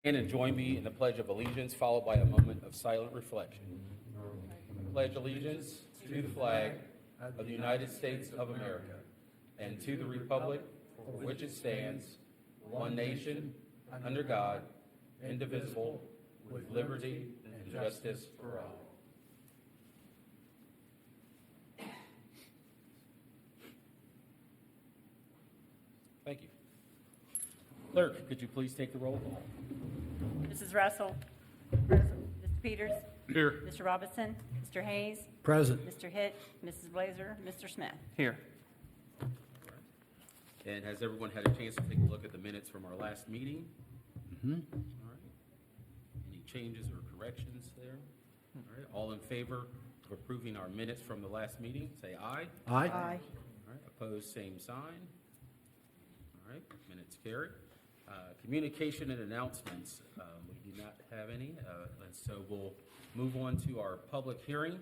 And join me in the Pledge of Allegiance, followed by a moment of silent reflection. Pledge allegiance to the flag of the United States of America and to the republic for which it stands, one nation, under God, indivisible, with liberty and justice for all. Thank you. Clerk, could you please take the roll call? Mrs. Russell. Present. Mr. Peters. Here. Mr. Robinson. Mr. Hayes. Present. Mr. Hitt. Mrs. Blazer. Mr. Smith. Here. And has everyone had a chance to take a look at the minutes from our last meeting? All right. Any changes or corrections there? All right. All in favor of approving our minutes from the last meeting, say aye. Aye. All right. Opposed, same sign. All right. Minutes carried. Communication and announcements. We do not have any, and so we'll move on to our public hearing.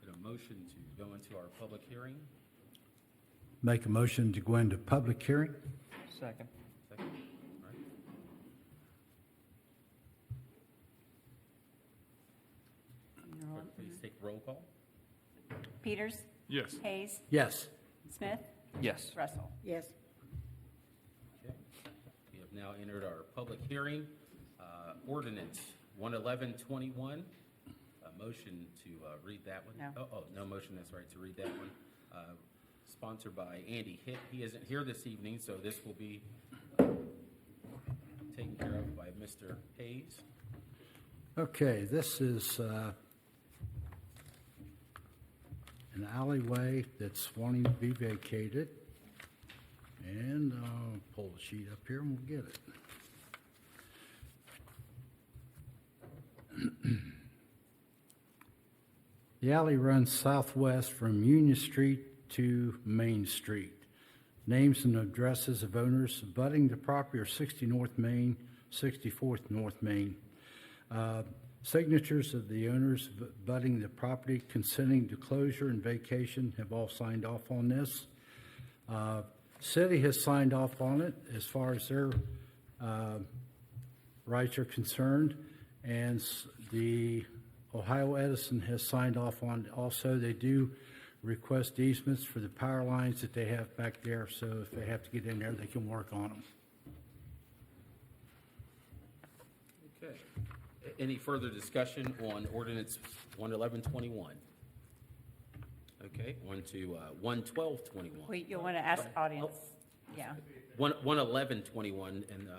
Get a motion to go into our public hearing. Make a motion to go into public hearing. Second. Second. All right. Clerk, please take roll call. Peters. Yes. Hayes. Yes. Smith. Yes. Russell. yes, Okay. We have now entered our public hearing. Ordinance 11121. A motion to read that one? No. Oh, no motion, that's right, to read that one. Sponsored by Andy Hitt. He isn't here this evening, so this will be taken care of by Mr. Hayes. Okay, this is an alleyway that's wanting to be vacated. And I'll pull the sheet up here and we'll get it. The alley runs southwest from Union Street to Main Street. Names and addresses of owners abutting the property are 60 North Main, 64th North Main. Signatures of the owners abutting the property consenting to closure and vacation have all signed off on this. City has signed off on it as far as their rights are concerned, and the Ohio Edison has signed off on it also. They do request easements for the power lines that they have back there, so if they have to get in there, they can work on them. Okay. Any further discussion on ordinance 11121? Okay, on to 11221. Wait, you'll want to ask the audience. Yeah. 11121, and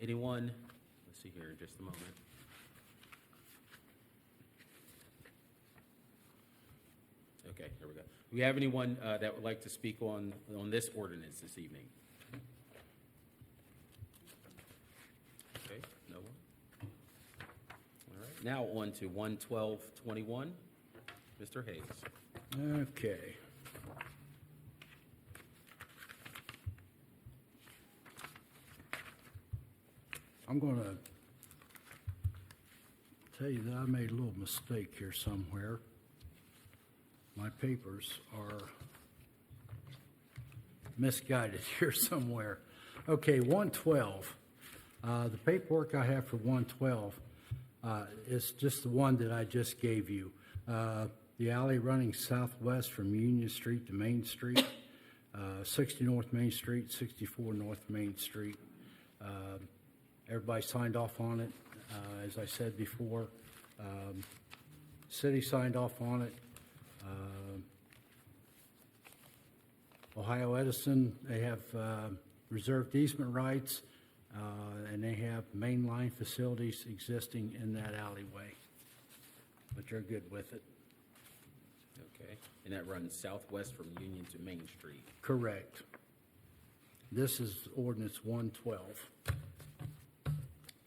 anyone, let's see here in just a moment. Okay, here we go. Do we have anyone that would like to speak on this ordinance this evening? Okay, no one. All right, now on to 11221. Mr. Hayes. Okay. I'm going to tell you that I made a little mistake here somewhere. My papers are misguided here somewhere. Okay, 112. The paperwork I have for 112 is just the one that I just gave you. The alley running southwest from Union Street to Main Street, 60 North Main Street, 64 North Main Street. Everybody signed off on it. As I said before, city signed off on it. Ohio Edison, they have reserved easement rights, and they have mainline facilities existing in that alleyway, but they're good with it. Okay, and that runs southwest from Union to Main Street. Correct. This is ordinance 112.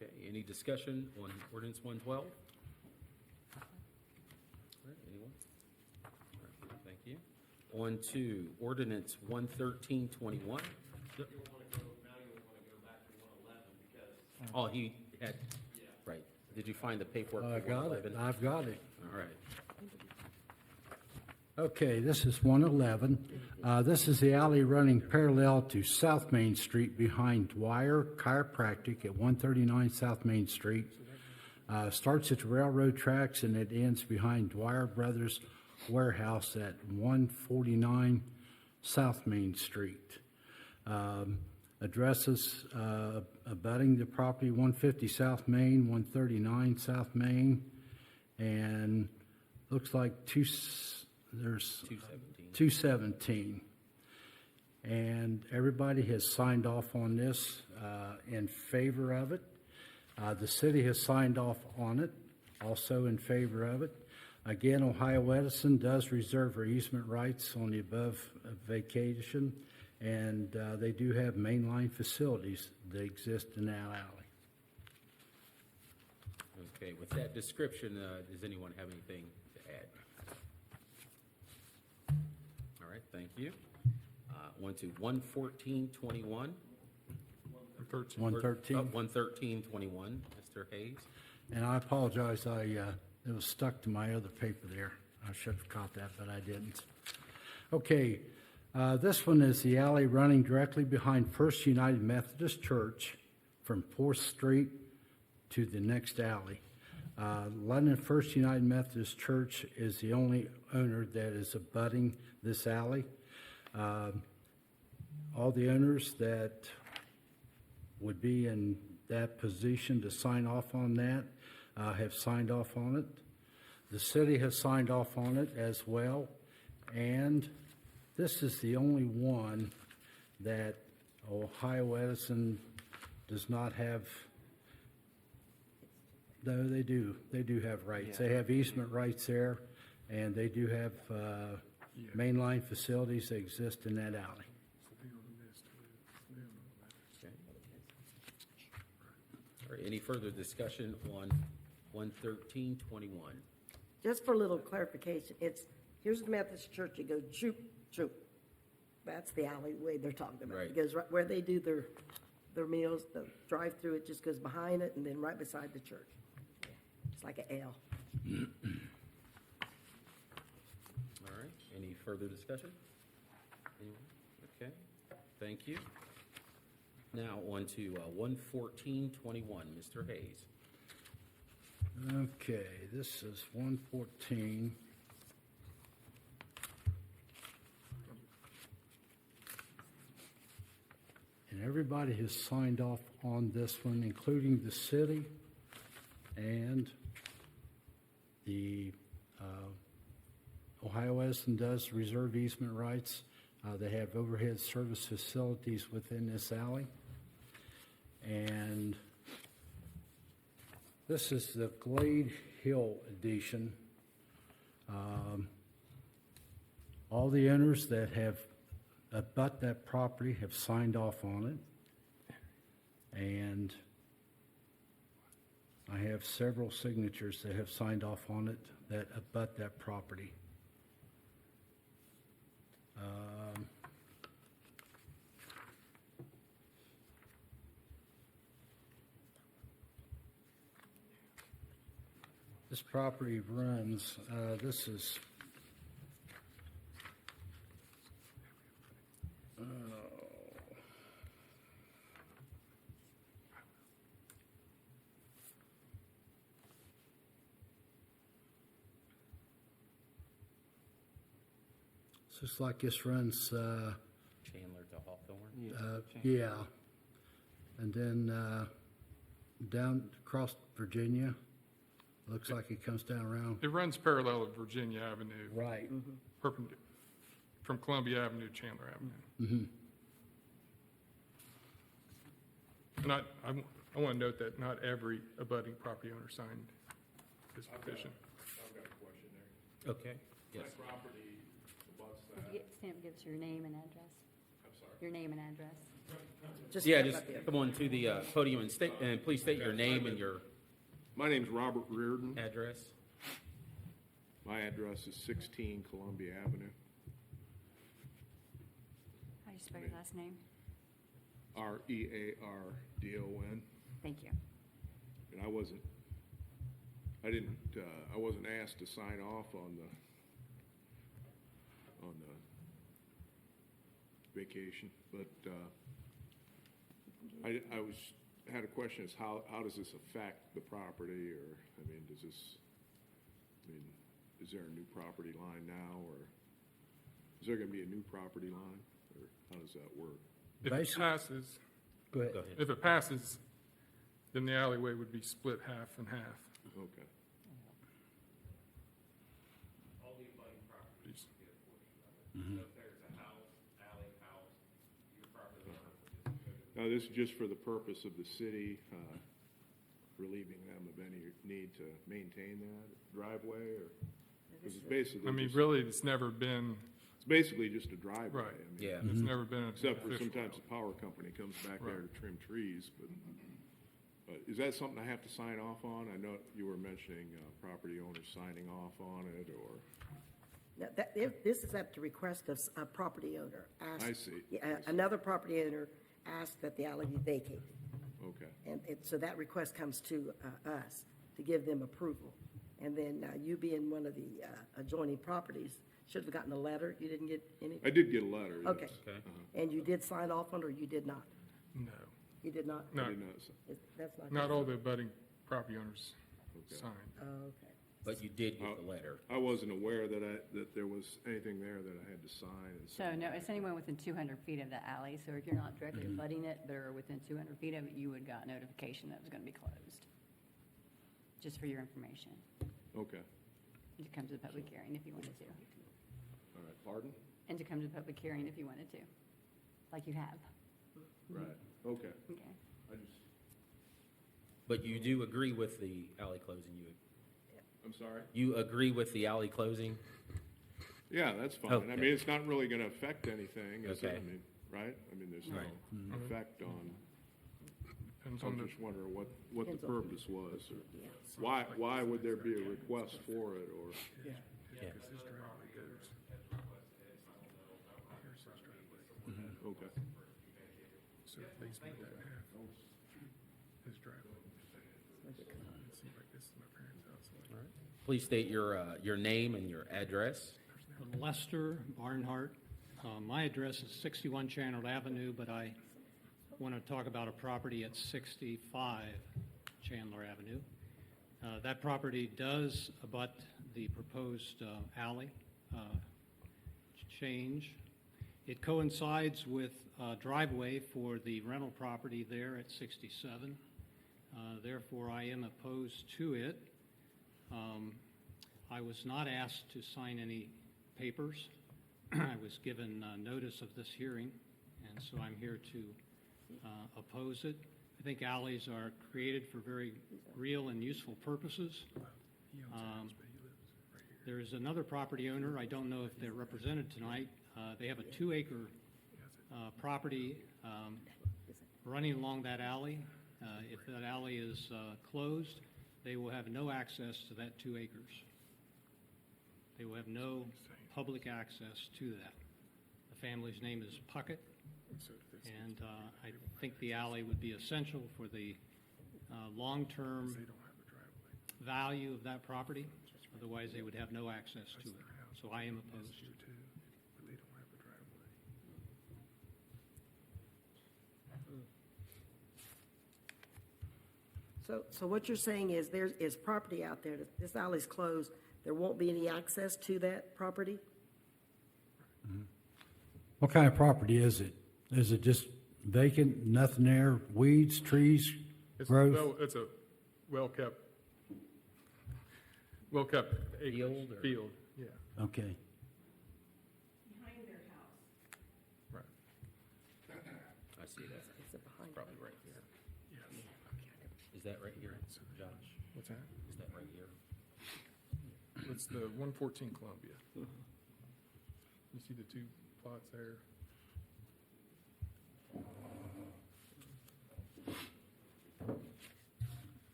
Okay, any discussion on ordinance 112? All right, anyone? All right, thank you. On to ordinance 11321. Oh, he had, right. Did you find the paperwork? I for got it. 111? I've got it. All right. Okay, this is 111. This is the alley running parallel to South Main Street behind Dwyer Chiropractic at 139 South Main Street. Starts at the railroad tracks and it ends behind Dwyer Brothers Warehouse at 149 South Main Street. Addresses abutting the property: 150 South Main, 139 South Main, and looks like there's 217. And everybody has signed off on this in favor of it. The city has signed off on it, also in favor of it. Again, Ohio Edison does reserve their easement rights on the above vacation, and they do have mainline facilities that exist in that alley. Okay, with that description, does anyone have anything to add? All right, thank you. On to 11421. 113. 11321, Mr. Hayes. And I apologize, it was stuck to my other paper there. I should have caught that, but I didn't. Okay, this one is the alley running directly behind First United Methodist Church from 4th Street to the next alley. London First United Methodist Church is the only owner that is abutting this alley. All the owners that would be in that position to sign off on that have signed off on it. The city has signed off on it as well. And this is the only one that Ohio Edison does not have. No, they do. They do have rights. They have easement rights there, and they do have mainline facilities that exist in that alley. Okay. All right, any further discussion on 11321? Just for a little clarification, here's the Methodist church, you go choop, choop. That's the alleyway they're talking about. Right. It goes right where they do their meals, the drive-through, it just goes behind it and then right beside the church. It's like an L. All right, any further discussion? Anyone? Okay, thank you. Now on to 11421, Mr. Hayes. Okay, this is 114. And everybody has signed off on this one, including the city and the Ohio Edison does reserve easement rights. They have overhead service facilities within this alley. And this is the Glade Hill edition. All the owners that have abut that property have signed off on it. And I have several signatures that have signed off on it that abut that property. This property runs, this is, it's just like this runs, Chandler to Hawthorne? yeah. And then down across Virginia, looks like it comes down around. It runs parallel to Virginia Avenue, Right. perpendicular, from Columbia Avenue to Chandler Avenue. Mm-hmm. And I want to note that not every abutting property owner signed this petition. I've got a question there. Okay, yes. My property abuts that. Sam, give us your name and address. I'm sorry. Your name and address. Yeah, step just up here. come on to the podium and please state your name and your My name's Robert Reardon. address. My address is 16 Columbia Avenue, How do you spell your last name? Reardon. Thank you. And I wasn't asked to sign off on vacation, but had a question, is how does this affect the property, or, I mean, is there a new property line now, or is there gonna be a new property line, or how does that work? If it Basically- passes, Go ahead. Go ahead. if it passes, then the alleyway would be split half and half. Okay. All the abutting properties get a portion of it. Mm-hmm. So if there's a house, alley, house, your property owner will just go to Now, this is just for the purpose of the city, relieving them of any need to maintain that driveway, or, because it's basically I mean, just- really, it's never been, it's basically just a driveway. Right. I mean, Yeah. it's never been an Except for official. sometimes the power company comes back there to Right. trim trees, but is that something I have to sign off on? I know you were mentioning property owners signing off on it, or, Now, this is at the request of a property owner. I see. Yeah, another property owner asked that the alley be vacated. okay, And so that request comes to us to give them approval. And then you being one of the adjoining properties, should have gotten a letter. You didn't get any? I did get a letter, yes. Okay. Okay. And you did sign off on it, or you did not? No, You did not? I no, did not, That's not. not all the abutting property owners Okay. signed. Oh, okay. But you did get the letter. I wasn't aware that there was anything there that I had to sign. And So no, it's anyone within 200 feet of the alley, so if you're not directly abutting it, but are within 200 feet of it, you would got notification that it was going to be closed. Just for your information. Okay, And to come to the public hearing if you wanted to. all right, pardon? And to come to the public hearing if you wanted to, like you have. Right, okay. Okay. I just, But you do agree with the alley closing? I'm sorry? You agree with the alley closing? Yeah, that's fine. Okay. I mean, it's not really gonna affect anything, is it? Okay. I mean, right? I mean, there's no Right. effect on, Depends I on was the, just wondering what the Depends on- purpose was, or Yeah. why would there be a request for it, or? Yeah. because his driveway goes. Here's his driveway. Okay. So if they split that in half, his driveway. It seems like this is my parents' house. Like, Please state your name and your address. Lester Barnhart. My address is 61 Channel Avenue, but I want to talk about a property at 65 Chandler Avenue. That property does abut the proposed alley change. It coincides with driveway for the rental property there at 67. Therefore, I am opposed to it. I was not asked to sign any papers. I was given notice of this hearing, and so I'm here to oppose it. I think alleys are created for very real and useful purposes. he owns a house, but he lives right here. There is another property owner, I don't know if they're represented tonight. They have a 2-acre property running along that alley. If that alley is closed, they will have no access to that 2 acres. They will have no public access to that. The family's name is Puckett, So if this- and I think the alley would be essential for the long-term They don't have a driveway. value of that property. Otherwise, they would have no access to it. So I am This opposed. is too, but they don't have a driveway. So what you're saying is there is property out there, this alley's closed, there won't be any access to that property? What kind of property is it? Is it just vacant, nothing there, weeds, trees, growth? It's a well-kept acreage. Field or- Field, yeah, Okay. Behind their house. right. I see that. Is it behind? Probably right here. Yes. Is that right here, Josh? What's that? Is that right here? It's the 114 Columbia. You see the two plots there?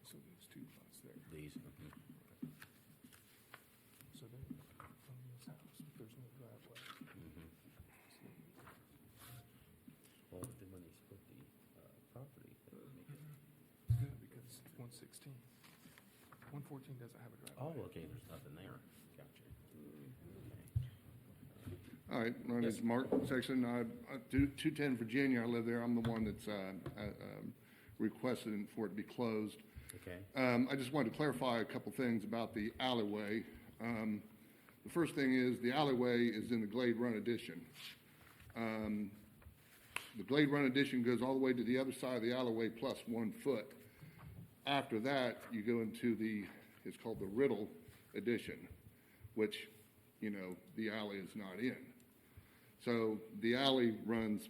So there's two plots there. These. So then, on this house, there's no driveway. Well, then when they split the property, they would make it. Yeah, because 116. 114 doesn't have a driveway. Oh, okay, there's nothing there. Gotcha. Okay. All right, my name is Mark Sexton. 210 Virginia, I live there. I'm the one that's requested for it to be closed. Okay. I just wanted to clarify a couple things about the alleyway. The first thing is, the alleyway is in the Glade Run addition. The Glade Run addition goes all the way to the other side of the alleyway plus 1 foot. After that, you go into it's called the Riddle addition, which, the alley is not in. So the alley runs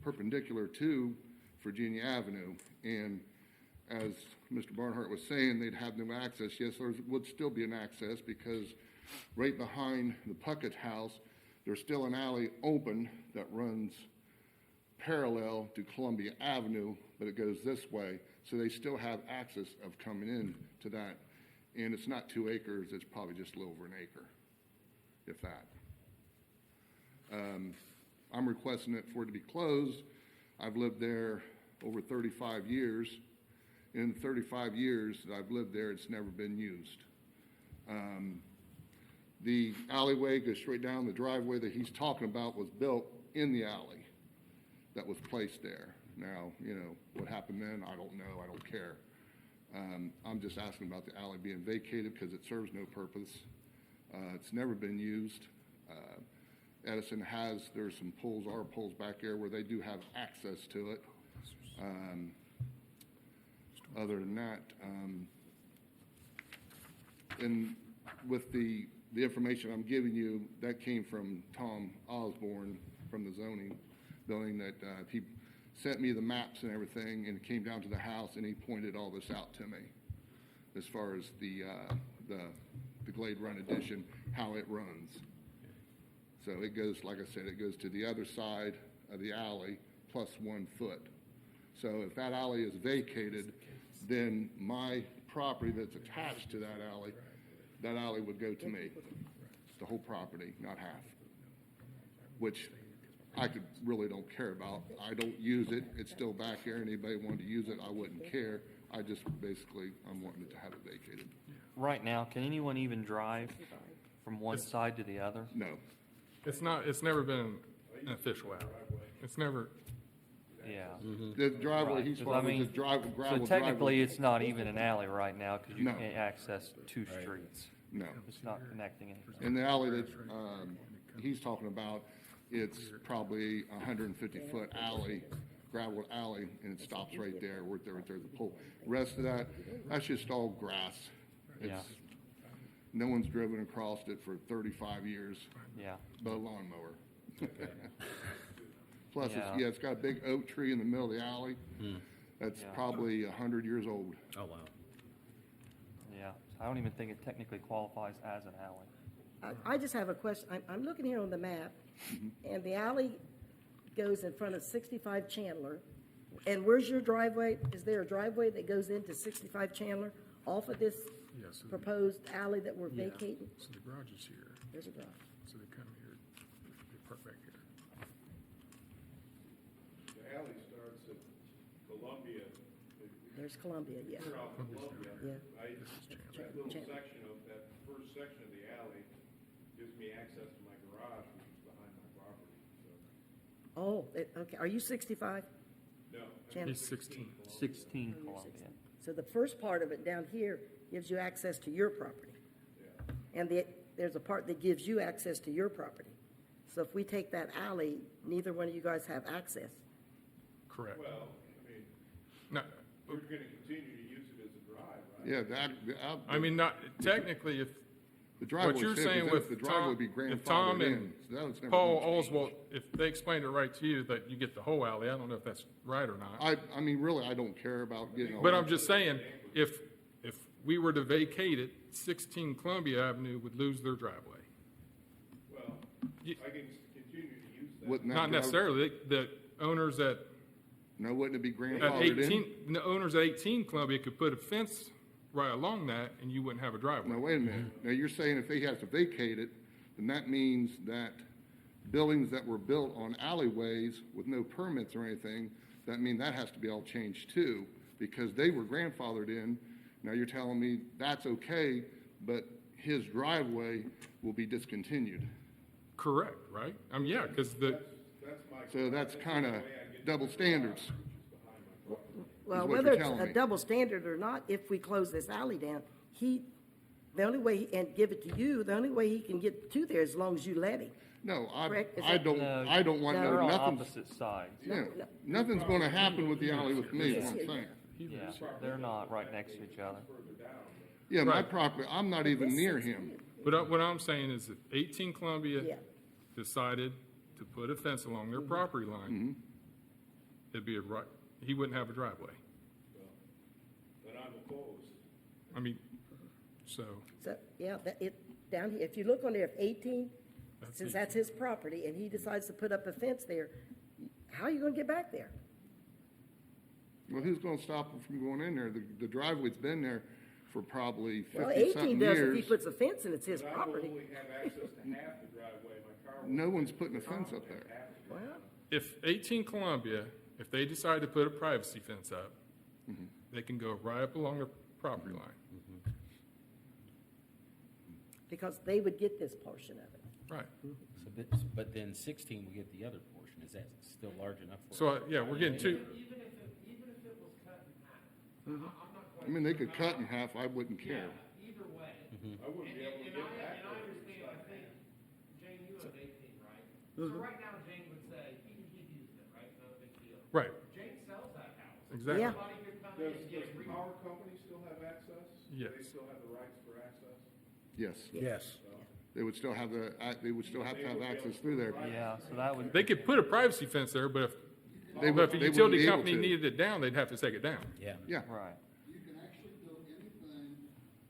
perpendicular to Virginia Avenue, and as Mr. Barnhart was saying, they'd have no access. Yes, there would still be an access, because right behind the Puckett house, there's still an alley open that runs parallel to Columbia Avenue, but it goes this way, so they still have access of coming in to that. And it's not 2 acres, it's probably just a little over an acre, if that. I'm requesting it for it to be closed. I've lived there over 35 years. In the 35 years that I've lived there, it's never been used. The alleyway goes straight down. The driveway that he's talking about was built in the alley that was placed there. Now, what happened then, I don't know, I don't care. I'm just asking about the alley being vacated because it serves no purpose. It's never been used. Edison there's some poles, our poles back there where they do have access to it. Other than that, and with the information I'm giving you, that came from Tom Osborne from the zoning building, that he sent me the maps and everything, and it came down to the house, and he pointed all this out to me as far as the Glade Run addition, how it runs. So it goes, like I said, it goes to the other side of the alley plus 1 foot. So if that alley is vacated, then my property that's attached to that alley would go to me. The whole property, not half, which I really don't care about. I don't use it. It's still back there. Anybody wanted to use it, I wouldn't care. I'm wanting to have it vacated. Right now, can anyone even drive from one side to the other? No. It's never been an official alley. It's never, Yeah. The driveway Right, he's 'cause I talking mean, is gravel So driveway. technically, it's not even an alley right now because you No. can't access 2 streets. No. It's not connecting anything. In the alley that he's talking about, it's probably a 150-foot alley, gravel alley, and it stops right there where there's a pole. Rest of that's just all grass. Yeah. No one's driven across it for 35 years, Yeah. but a lawnmower. Plus, Yeah. it's got a big oak tree in the middle of the alley. That's Yeah. probably 100 years old. Oh, wow. Yeah. I don't even think it technically qualifies as an alley. I just have a question. I'm looking here on the map, and the alley goes in front of 65 Chandler. And where's your driveway? Is there a driveway that goes into 65 Chandler off of this yeah, so, proposed alley that we're vacating? so the garage is here, There's a drive. so they come here, they park back here. The alley starts at Columbia. There's Columbia, yeah. Off Columbia. Yeah. That little section of, that first section of the alley gives me access to my garage, which is behind my property, so. Oh, okay. Are you 65? No. Chandler? He's 16. 16 Columbia. So the first part of it down here gives you access to your property. And there's a part that gives you access to your property. So if we take that alley, neither one of you guys have access. Correct. Well, I mean, No, we're gonna continue to use it as a drive, right? Yeah, I mean, not, technically, if, the driveway. what you're said, saying because with the driveway Tom, would be if Tom grandfathered in, and so that was never Paul gonna change. Oswald, if they explained it right to you, that you get the whole alley, I don't know if that's right or not. I mean, really, I don't care about getting. all But that. I'm just saying, if we were to vacate it, 16 Columbia Avenue would lose their driveway. Well, You- I can continue to use that. Not driveway- necessarily, the owners at No, wouldn't it be At grandfathered 18, in? the owners at 18 Columbia could put a fence right along that, and you wouldn't have a Now, driveway. wait a minute. Now, you're saying if they have to vacate it, then that means that buildings that were built on alleyways with no permits or anything, that mean that has to be all changed too, because they were grandfathered in. Now, you're telling me that's okay, but his driveway will be discontinued. Correct, right? Yeah, because So that's kind of double standards. Well, what whether you're it's telling a me. double standard or not, if we close this alley down, the only way, and give it to you, the only way he can get to there is as long as you let him. No, Correct. Is I that- don't, No, I don't want, They're on nothing's, opposite sides. yeah, nothing's gonna happen with the alley with me, is what I'm saying. Yeah, they're not right next to each other. Yeah, my Right. property, I'm not even near him. But what I'm saying is if 18 Columbia Yeah. decided to put a fence along their property line, it'd be he wouldn't have a driveway. But I'm opposed. I mean, so, So, yeah, down here, if you look on there, if 18, since that's his property, and he decides to put up a fence there, how are you gonna get back there? Well, who's gonna stop him from going in there? The driveway's been there for probably Well, 50-something 18 does if he years. puts a fence and it's his But I will property. only have access to half the driveway, my car will. No one's putting a fence up there. Well, if 18 Columbia, if they decide to put a privacy fence up, they can go right up along their property line. because they would get this portion of it. Right. But then 16 will get the other portion. Is that still large enough for? So, yeah, we're getting two, Even if it was cut in half, I'm not I mean, they could cut in half, I wouldn't care. either way. I wouldn't be able to get back. And I understand, I think, Jane, you have 18, right? So right now, Jane would say, he'd used it, right? Not a big deal. right, Jane sells that house. exactly. Yeah. Somebody could come in and get it. Does the power company still have access? Yes. They still have the rights for access? Yes, Yes. they would still have they would still have to have access through there. Yeah, so that would, They could put a privacy fence there, but if They the wouldn't be utility able company to. needed it down, they'd have to take it down. Yeah. Yeah, right. You can actually build anything,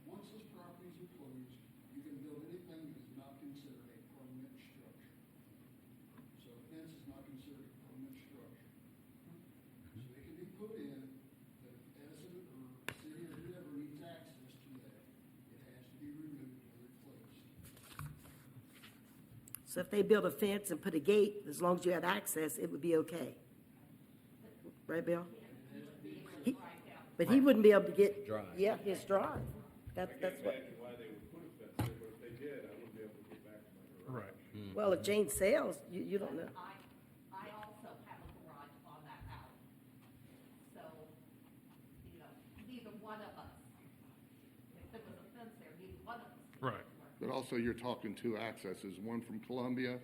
once those properties are closed, you can build anything that is not considered a permanent structure. So a fence is not considered a permanent structure. So they can be put in, but if Edison or city or whoever needs access to that, it has to be removed or replaced. So if they build a fence and put a gate, as long as you had access, it would be okay. Right, Bill? But he wouldn't be able to get. Drive. Yeah, his drive. That's what, Imagine why they would put a fence there, but if they did, I wouldn't be able to get back to my garage. Right. well, if Jane sells, you don't know. I also have a garage on that alley. So, you know, neither one of us, if there was a fence there, neither one of us. could Right. work. but also you're talking two accesses, one from Columbia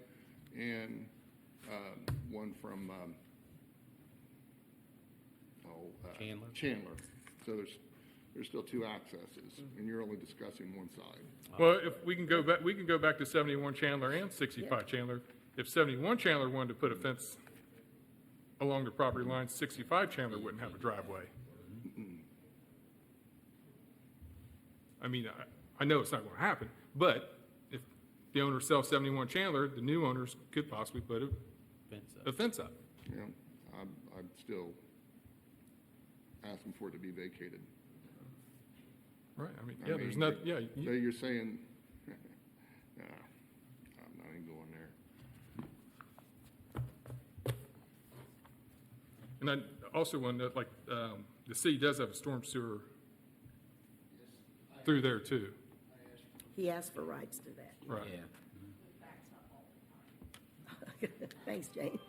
and one from, Chandler? Chandler. So there's still two accesses, and you're only discussing one side. Well, if we can go back to 71 Chandler and 65 Chandler. If 71 Chandler wanted to put a fence along the property line, 65 Chandler wouldn't have a driveway. I mean, I know it's not going to happen, but if the owner sells 71 Chandler, the new owners could possibly put Fence a up. fence up. You know, I'm still asking for it to be vacated. Right, I mean, I yeah, there's mean, not, yeah, So you're saying, nah, I'm not even going there. and I also want to note, like, the city does have a storm sewer through there too, He asked for rights to that. right? Yeah. Thanks, Jane.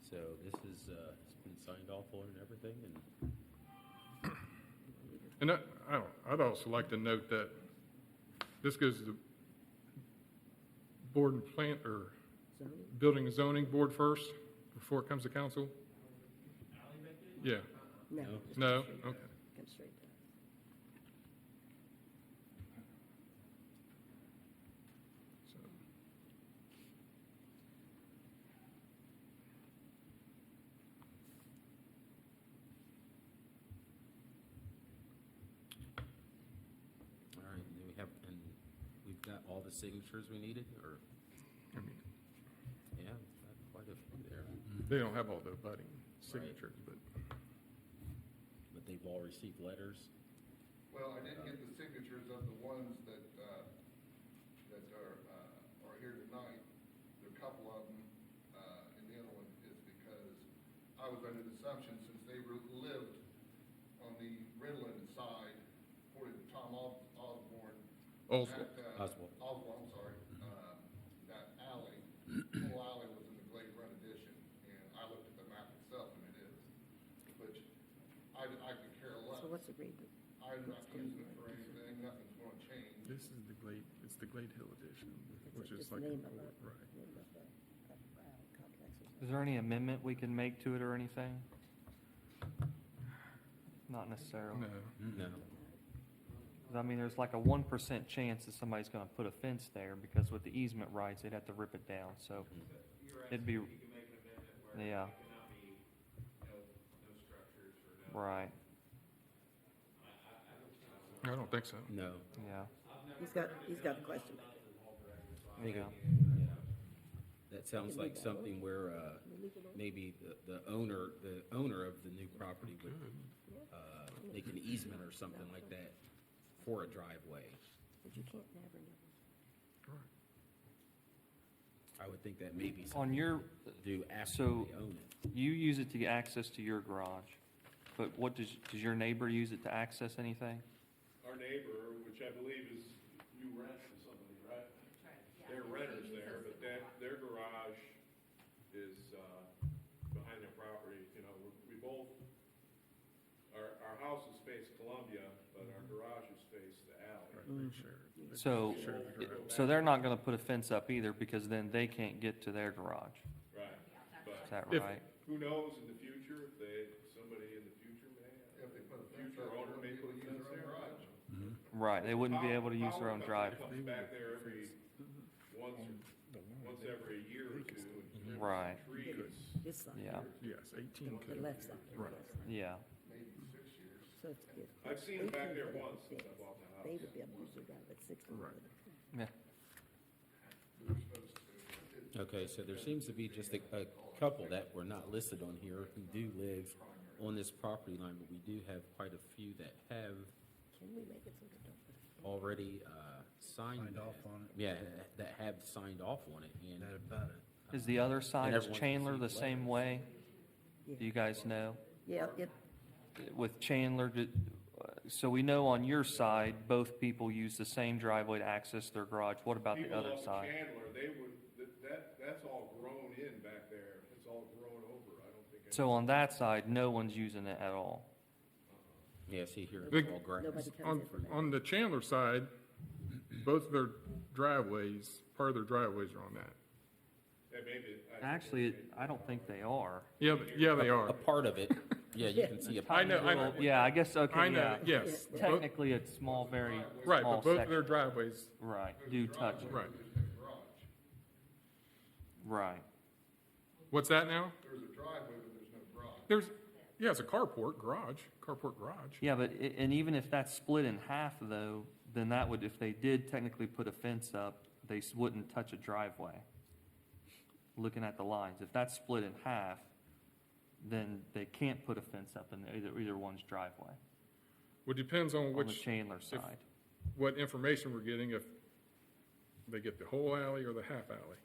So this is, it's been signed off on and everything, and And I'd also like to note that this goes to the board and plant, or building and zoning board first, before it comes to council? Yeah, No. no, okay. Come straight to us. So, all right, and then we've got all the signatures we needed, or, I mean, yeah, we've got quite a few there. they don't have all the budding signatures, but, But they've all received letters. Well, I didn't get the signatures of the ones that are here tonight. There are a couple of them, and the other one is because I was under the assumption, since they lived on the Redland side, according to Tom Osborne, Oswald. that, Oswald. Oswald, I'm sorry, that alley, whole alley was in the Glade Run addition, and I looked at the map itself, and it is. Which, I could care less. So what's the agreement? I'm not using it for anything, nothing's gonna change. This is the Glade, it's the Glade Hill edition, which is Just like, name of it. right. Name of the complex. Is there any amendment we can make to it or anything? Not necessarily. No. No. 'Cause, I mean, there's like a 1% chance that somebody's gonna put a fence there, because with the easement rights, they'd have to rip it down, so it'd be, You can make an amendment where yeah, it cannot be, no structures or no. right, I don't think so. No. yeah. He's got a question. I think Yeah. that sounds like something where, maybe the owner of the new property would, make an easement or something like that for a driveway. But you can't never know. I would think that may be On something your, to do after so they own it. you use it to get access to your garage, but what does your neighbor use it to access anything? Our neighbor, which I believe is, you rent to somebody, right? They're renters there, but their garage is, behind their property, we both, our houses face Columbia, but our garages face the alley. So, so they're not gonna put a fence up either, because then they can't get to their garage, Right, is but that If- right? who knows in the future, somebody in the future may, If they put a fence future up, owner may they put a use fence their there. own garage. Right, they wouldn't be able to use their own Power driveway, company comes back there once every year or two. and right, Trees. This side, yeah, Yes, 18 the left side. Right. yeah. So if I've seen them back there 18 once since I bought the house. they would be able to use their drive at 60. Yeah. Okay, so there seems to be just a couple that were not listed on here who do live on this property line, but we do have quite a few that have Can we make it so they don't put a already signed Signed that. off on it. Yeah, that have signed off on it, and That about it. Is the other side of everyone can Chandler see the the same way? Do you guys know? Yeah, With Chandler, so we know on your side, both people use the same driveway to access their garage. What about the People other up in side? Chandler, they would, that's all grown in back there. It's all grown over. I don't think. So on that side, no one's using it at all. yeah, see here, Big- it's all grass. nobody comes On, in from there. on the Chandler side, both their driveways, part of their driveways are on that. Actually, I don't think they are. Yeah, yeah, they are. A part of it, yeah, you can see a I part. know, I know. Yeah, I guess, okay, I know, yeah. yes. Both- Technically, it's small, very Right, small but both of their section. driveways, Right, do touch it. right. Right. What's that now? There's a driveway, but there's no garage. There's, yeah, it's a carport garage. Yeah, but, and even if that's split in half though, then that would, if they did technically put a fence up, they wouldn't touch a driveway. Looking at the lines, if that's split in half, then they can't put a fence up in either one's driveway, Well, it depends on on the which, Chandler side. what information we're getting, if they get the whole alley or the half alley.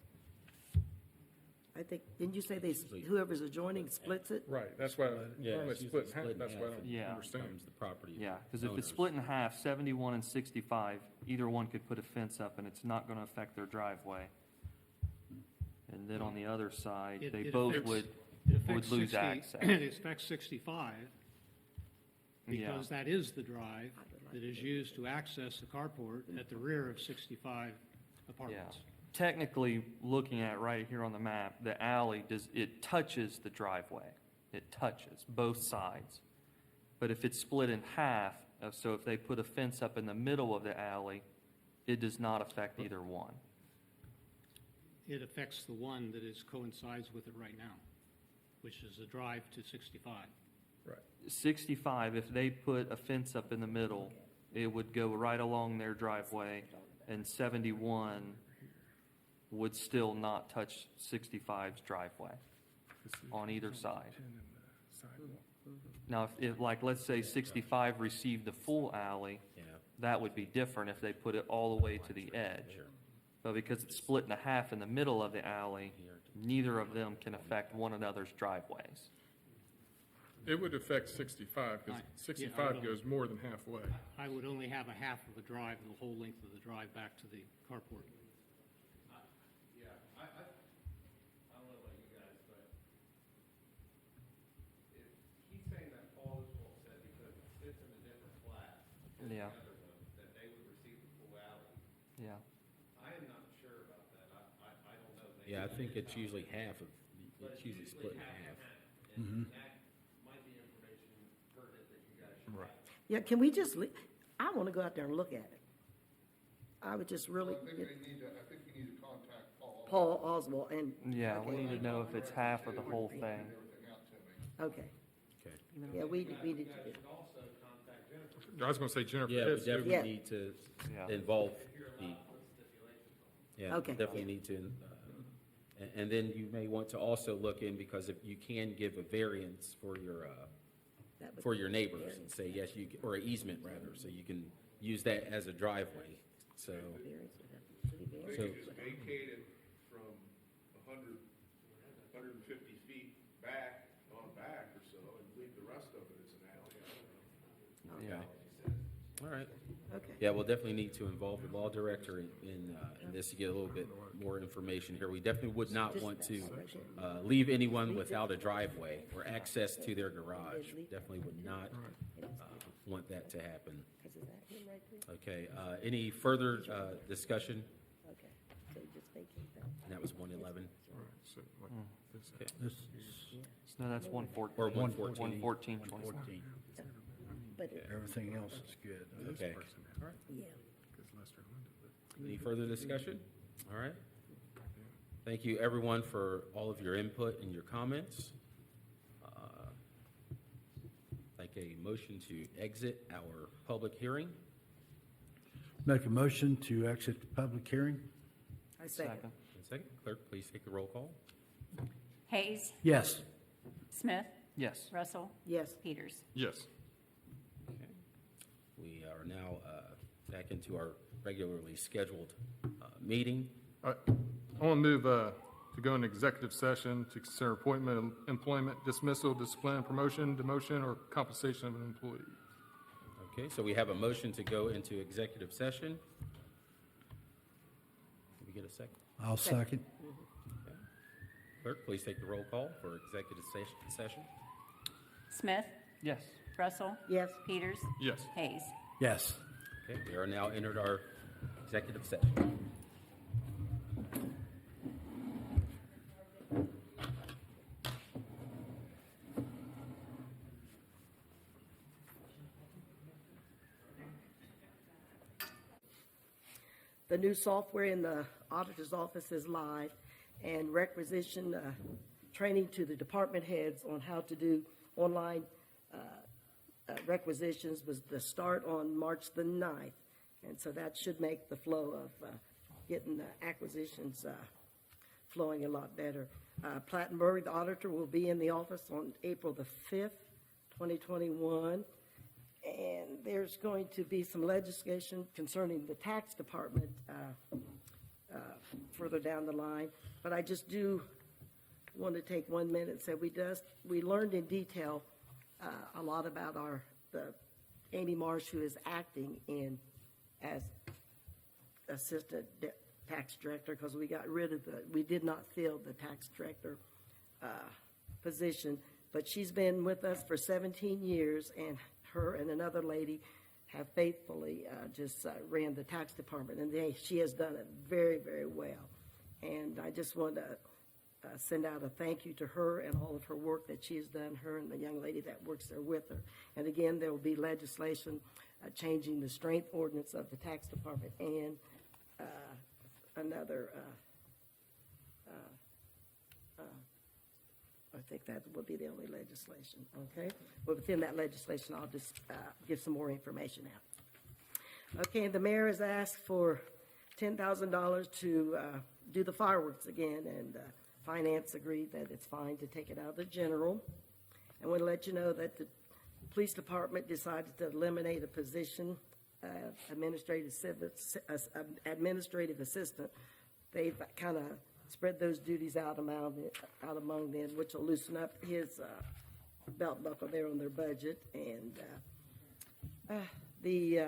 I think, didn't you say whoever's adjoining splits it? Right, that's why, Yeah, when it's it's usually split in half, split in that's what I half. don't Yeah. understand. Becomes the property Yeah, because if it's owners. split in half, 71 and 65, either one could put a fence up and it's not gonna affect their driveway. And then on the other side, It- they it both affects- would It affects lose 60 access. It affects 65, Yeah. because that is the drive that is used to access the carport at the rear of 65 Yeah. apartments. Technically, looking at right here on the map, the alley it touches the driveway. It touches both sides. But if it's split in half, so if they put a fence up in the middle of the alley, it does not affect either one. It affects the one that is coincides with it right now, which is the drive to 65. 65, if they put a fence up in the middle, it would go right along their driveway, and 71 would still not touch 65's driveway on either side. Now, if like, let's say 65 received the full alley, Yeah. that would be different if they put it all the way to the edge. But because it's split in half in the middle of the alley, neither of them can affect one another's driveways. It would affect 65, because Right. Yeah, I 65 don't- goes more than halfway. I would only have a half of the drive, the whole length of the drive back to the carport. Yeah, I don't know about you guys, but if he's saying that Paul Oswald said because it sits in a different class than the Yeah. other one, that they would receive the full alley. Yeah. I am not sure about that. I don't know. Maybe Yeah, I that think is it's how- usually half of, but it's usually split in half. And that might be information pertinent that you guys should have. Yeah, can we just, I want to go out there and look at it. I would just really, I think we need to contact Paul. Paul Oswald and. Yeah, we okay, need to know if it's half of the whole thing. Everything out to me. Okay, Okay. yeah, we need to do You that. should also contact Jennifer. I was going to say Jennifer Yeah, we Pitts, too. definitely Yeah. need to Yeah. involve the, yeah, Okay. definitely need to, and then you may want to also look in, because if you can give a variance for your, That would- for your neighbors, and say, yes, you, or an easement rather, so you can use that as a driveway, so. Variance would have to- city They variance. could just vacate it from 150 feet back, on back or so, and leave the rest of it as an alley. I don't know. Yeah. All right. Okay. Yeah, we'll definitely need to involve the law director in this to get a little bit more information here. We definitely would not want to leave anyone without a driveway or access to their garage. Definitely would not want that to happen. Is that him right there? Okay, any further discussion? Okay, so you just vacate that. And that was 111? So, like, this- Okay. This is No, that's 114. Or 114. 114, 14. But, it- Everything else is good. Okay. All right. yeah, Any further discussion? All right. Thank you, everyone, for all of your input and your comments. Like a motion to exit our public hearing. Make a motion to exit the public hearing? I second. Second. And second, clerk, please take the roll call. Hayes, Yes. Smith, Yes. Russell, Yes, Yes. Okay. We are now back into our regularly scheduled meeting. I want to move to go into executive session to consider appointment, employment, dismissal, discipline, promotion, demotion, or compensation of an employee. Okay, so we have a motion to go into executive session. Can we get a second? I'll second. Clerk, please take the roll call for executive session. Smith, Yes. Russell, yes. Peters, Yes. Hayes. Yes. Okay, we are now entered our executive session. The new software in the auditor's office is live, and requisition training to the department heads on how to do online requisitions was the start on March the 9th. And so that should make the flow of getting acquisitions flowing a lot better. Plattenberg, the auditor, will be in the office on April the 5th, 2021. And there's going to be some legislation concerning the tax department further down the line. But I just do want to take 1 minute and say we learned in detail a lot about the Amy Marsh, who is acting in as assistant tax director, because we got rid of we did not fill the tax director position. But she's been with us for 17 years, and her and another lady have faithfully just ran the tax department, and she has done it very, very well. And I just want to send out a thank you to her and all of her work that she has done, her and the young lady that works there with her. And again, there will be legislation changing the strength ordinance of the tax department and another, I think that will be the only legislation, okay? But within that legislation, I'll just give some more information out. Okay, the mayor has asked for $10,000 to do the fireworks again, and finance agreed that it's fine to take it out of the general. I want to let you know that the police department decided to eliminate a position, administrative assistant. They've kind of spread those duties out among them, which will loosen up his belt buckle there on their budget, and the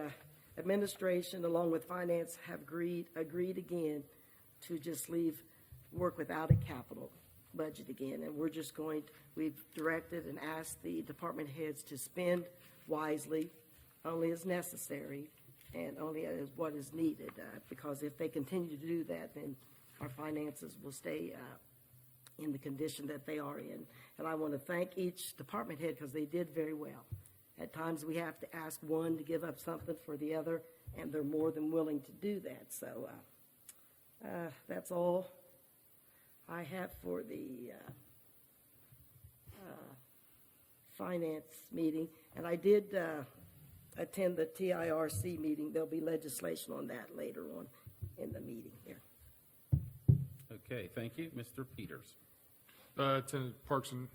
administration, along with finance, have agreed again to just leave work without a capital budget again, and we've directed and asked the department heads to spend wisely, only as necessary, and only as what is needed, because if they continue to do that, then our finances will stay in the condition that they are in. And I want to thank each department head because they did very well. At times, we have to ask one to give up something for the other, and they're more than willing to do that. So that's all I have for the finance meeting. And I did attend the TIRC meeting. There'll be legislation on that later on in the meeting here. Okay, thank you. Mr. Peters. Attended Parks and,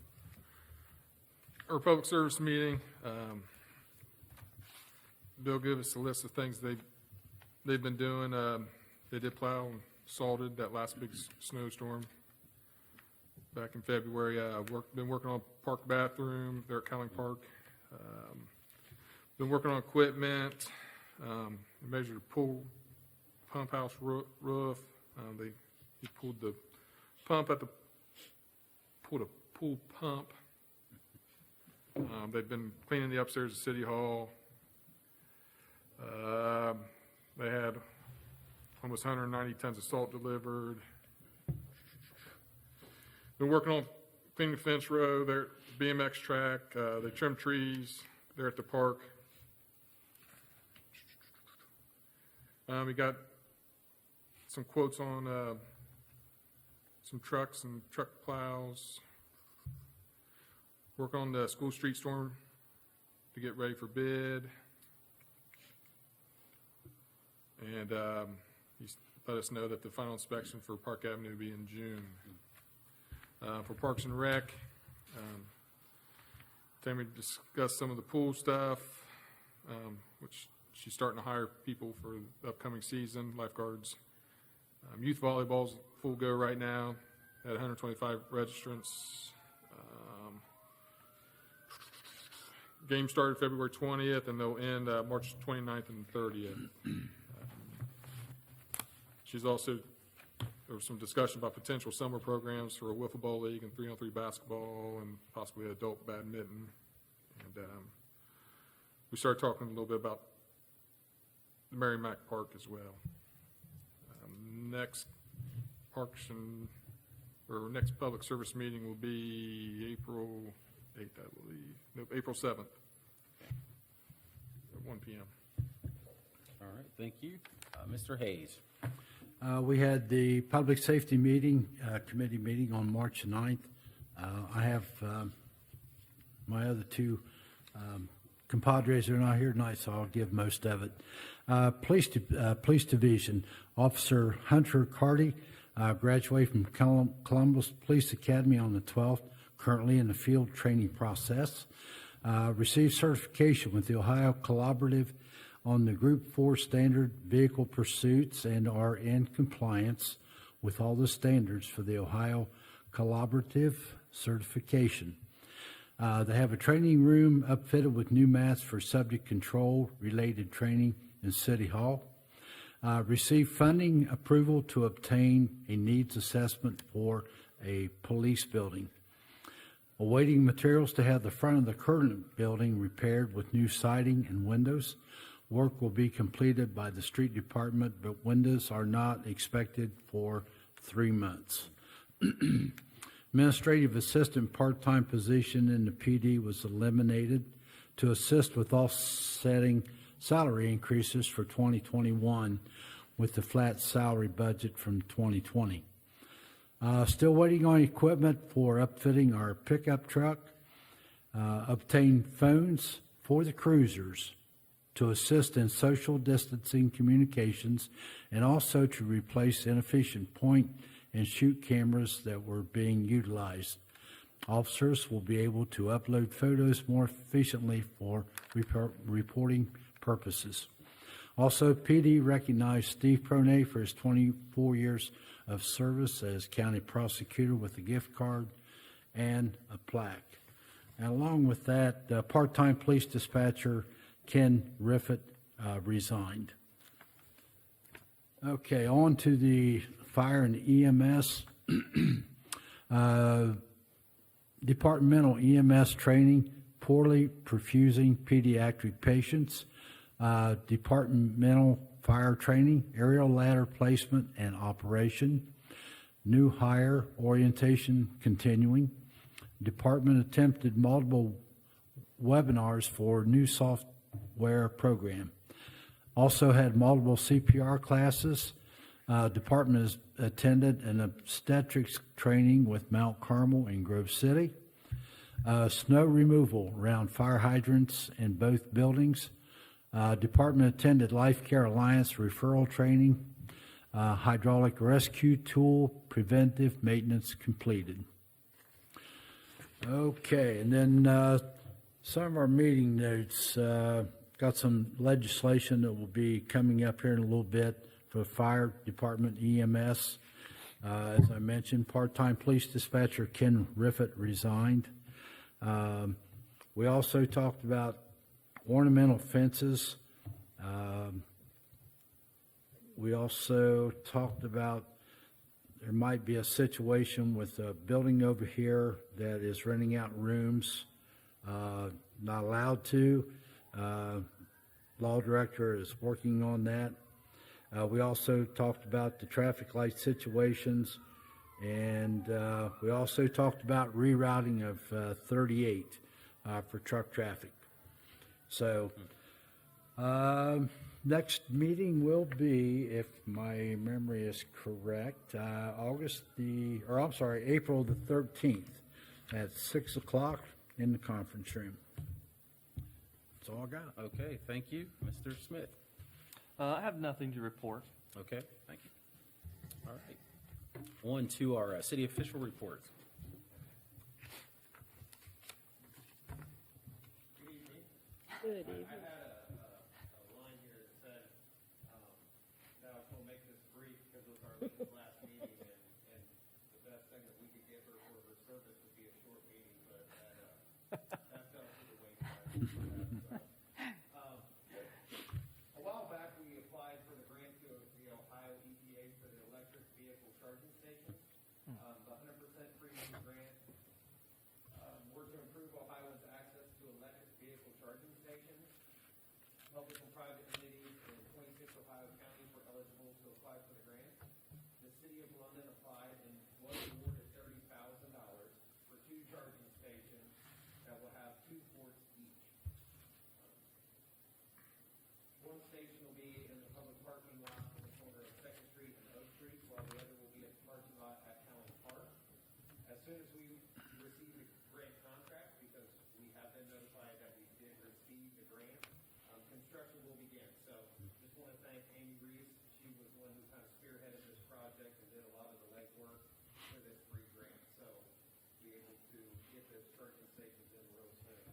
or Public Service meeting. Bill gave us a list of things they've been doing. They did plow and salted that last big snowstorm back in February. Been working on park bathroom there at Cowling Park. Been working on equipment. Measured a pool pump house roof. He pulled the pump at the pulled a pool pump. They've been cleaning the upstairs of City Hall. They had almost 190 tons of salt delivered. Been working on cleaning the fence row there, BMX track. They trimmed trees there at the park. We got some quotes on some trucks and truck plows. Work on the school street storm to get ready for bid. And he let us know that the final inspection for Park Avenue will be in June. For Parks and Rec, Tammy discussed some of the pool stuff, which she's starting to hire people for the upcoming season, lifeguards. Youth volleyball's full go right now, at 125 registrants. Game started February 20th, and they'll end March 29th and 30th. She's also, there was some discussion about potential summer programs for a wiffle ball league and 3-on-3 basketball and possibly adult badminton. And we started talking a little bit about the Merrimack Park as well. Next next public service meeting will be April 8th, I believe. Nope, April 7th at 1 p.m. All right, thank you. Mr. Hayes. We had the Public Safety meeting, committee meeting on March 9th. I have my other two compadres are not here tonight, so I'll give most of it. Police Division, Officer Hunter Carty graduated from Columbus Police Academy on the 12th, currently in the field training process. Received certification with the Ohio Collaborative on the Group 4 standard vehicle pursuits and are in compliance with all the standards for the Ohio Collaborative certification. They have a training room upfitted with new mats for subject control related training in City Hall. Received funding approval to obtain a needs assessment for a police building. Awaiting materials to have the front of the current building repaired with new siding and windows. Work will be completed by the street department, but windows are not expected for 3 months. Administrative assistant part-time position in the PD was eliminated to assist with offsetting salary increases for 2021 with the flat salary budget from 2020. Still waiting on equipment for upfitting our pickup truck. Obtain phones for the cruisers to assist in social distancing communications and also to replace inefficient point and shoot cameras that were being utilized. Officers will be able to upload photos more efficiently for reporting purposes. Also, PD recognized Steve Pronay for his 24 years of service as county prosecutor with a gift card and a plaque. And along with that, part-time police dispatcher Ken Riffett resigned. Okay, on to the fire and EMS. Departmental EMS training, poorly perfusing pediatric patients. Departmental fire training, aerial ladder placement and operation. New hire orientation continuing. Department attempted multiple webinars for new software program. Also had multiple CPR classes. Department has attended an obstetrics training with Mount Carmel in Grove City. Snow removal around fire hydrants in both buildings. Department attended Life Care Alliance referral training. Hydraulic rescue tool preventive maintenance completed. Okay, and then some of our meeting notes. Got some legislation that will be coming up here in a little bit for the fire department EMS. As I mentioned, part-time police dispatcher Ken Riffett resigned. We also talked about ornamental fences. We also talked about there might be a situation with a building over here that is renting out rooms, not allowed to. Law director is working on that. We also talked about the traffic light situations, and we also talked about rerouting of 38 for truck traffic. So next meeting will be, if my memory is correct, April the 13th at 6 o'clock in the conference room. That's all I got. Okay, thank you. Mr. Smith? I have nothing to report. Okay, thank you. All right. On to our city official reports. Good evening. I had a line here that said, that I was gonna make this brief because it was our last meeting, and the best thing that we could give her for her service would be a short meeting, but that fell to the wayside. A while back, we applied for the grant to the Ohio EPA for the electric vehicle charging stations. The 100% premium grant were to improve Ohioans' access to electric vehicle charging stations. Public and private entities in 26 Ohio counties were eligible to apply for the grant. The city of London applied and was awarded $30,000 for 2 charging stations that will have 2 ports each. One station will be in the public parking lot on the corner of 2nd Street and Oak Street, while the other will be at the parking lot at Callan Park. As soon as we receive the grant contract, because we have been notified that we did receive the grant, construction will begin. So just want to thank Amy Reese. She was the one who kind of spearheaded this project and did a lot of the legwork for this free grant. So be able to get the charging stations in real soon.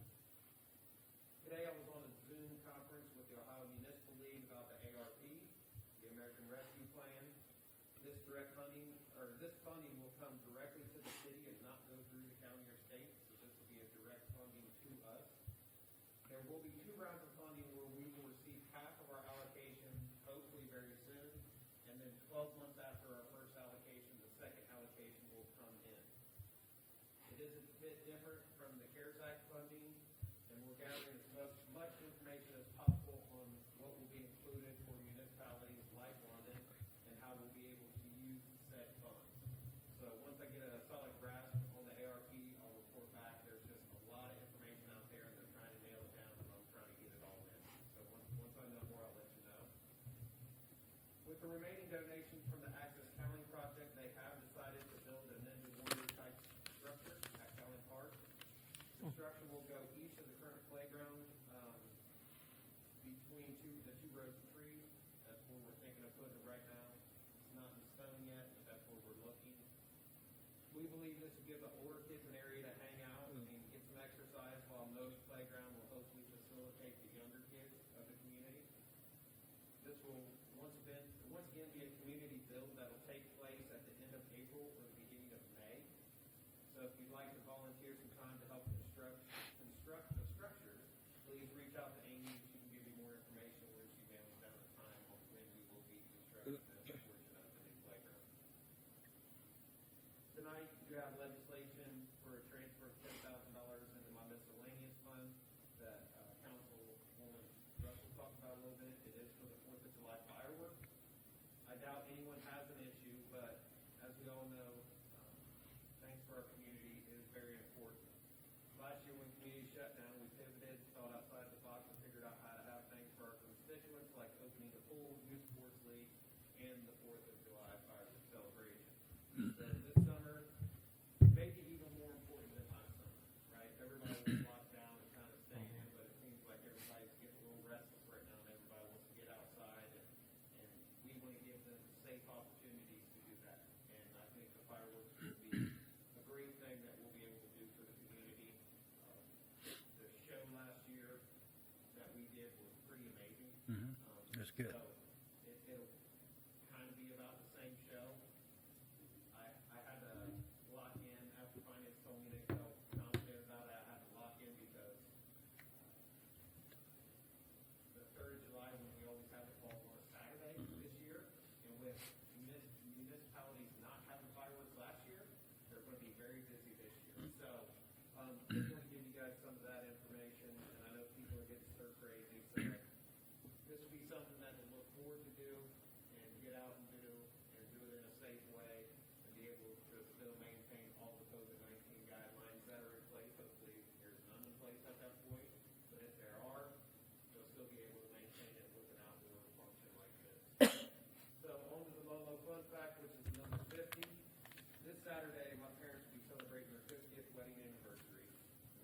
Today I was on a Zoom conference with the Ohio Municipal League about the ARP, the American Rescue Plan. This funding will come directly to the city and not go through the county or state. So this will be a direct funding to us. There will be 2 rounds of funding where we will receive half of our allocation, hopefully very soon, and then 12 months after our first allocation, the second allocation will come in. It is a bit different from the CARES Act funding, and we're gathering as much information as possible on what will be included for municipalities like London and how we'll be able to use said funds. So once I get a solid grasp on the ARP, I'll report back. There's just a lot of information out there, and they're trying to nail it down, and I'm trying to get it all in. So once I know more, I'll let you know. With the remaining donations from the Access County project, they have decided to build a Ninja Warrior type structure at Callan Park. The structure will go east of the current playground, between the two rows of trees. That's where we're thinking of putting it right now. It's not in stone yet, but that's where we're looking. We believe this will give the older kids an area to hang out and get some exercise, while Moe's Playground will hopefully facilitate the younger kids of the community. This will once again be a community build that will take place at the end of April or the beginning of May. So if you'd like to volunteer some time to help construct full youth sports league and the 4th of July fireworks celebration. So this summer, maybe even more important than last summer, right? Everybody was locked down and kind of staying in, but it seems like everybody's getting a little restless right now, and everybody wants to get outside, and we want to give them safe opportunities to do that. And I think the fireworks will be a great thing that we'll be able to do for the community. The show last year that we did was pretty amazing. That's good. So it'll kind of be about the same show. I had to lock in after finance told me they felt confident about it. I had to lock in because the 3rd of July, when we always have it fall on a Saturday this year, and with municipalities not having fireworks last year, they're going to be very busy this year. So just want to give you guys some of that information, and I know people are getting stir crazy. So this will be something that we'll look forward to do and get out and do it in a safe way and be able to still maintain all the COVID-19 guidelines that are in place. Hopefully, there's none in place at that point, but if there are, they'll still be able to maintain it with an outdoor function like this. So on to the Lolo Fun Fact, which is number 50. This Saturday, my parents will be celebrating their 50th wedding anniversary.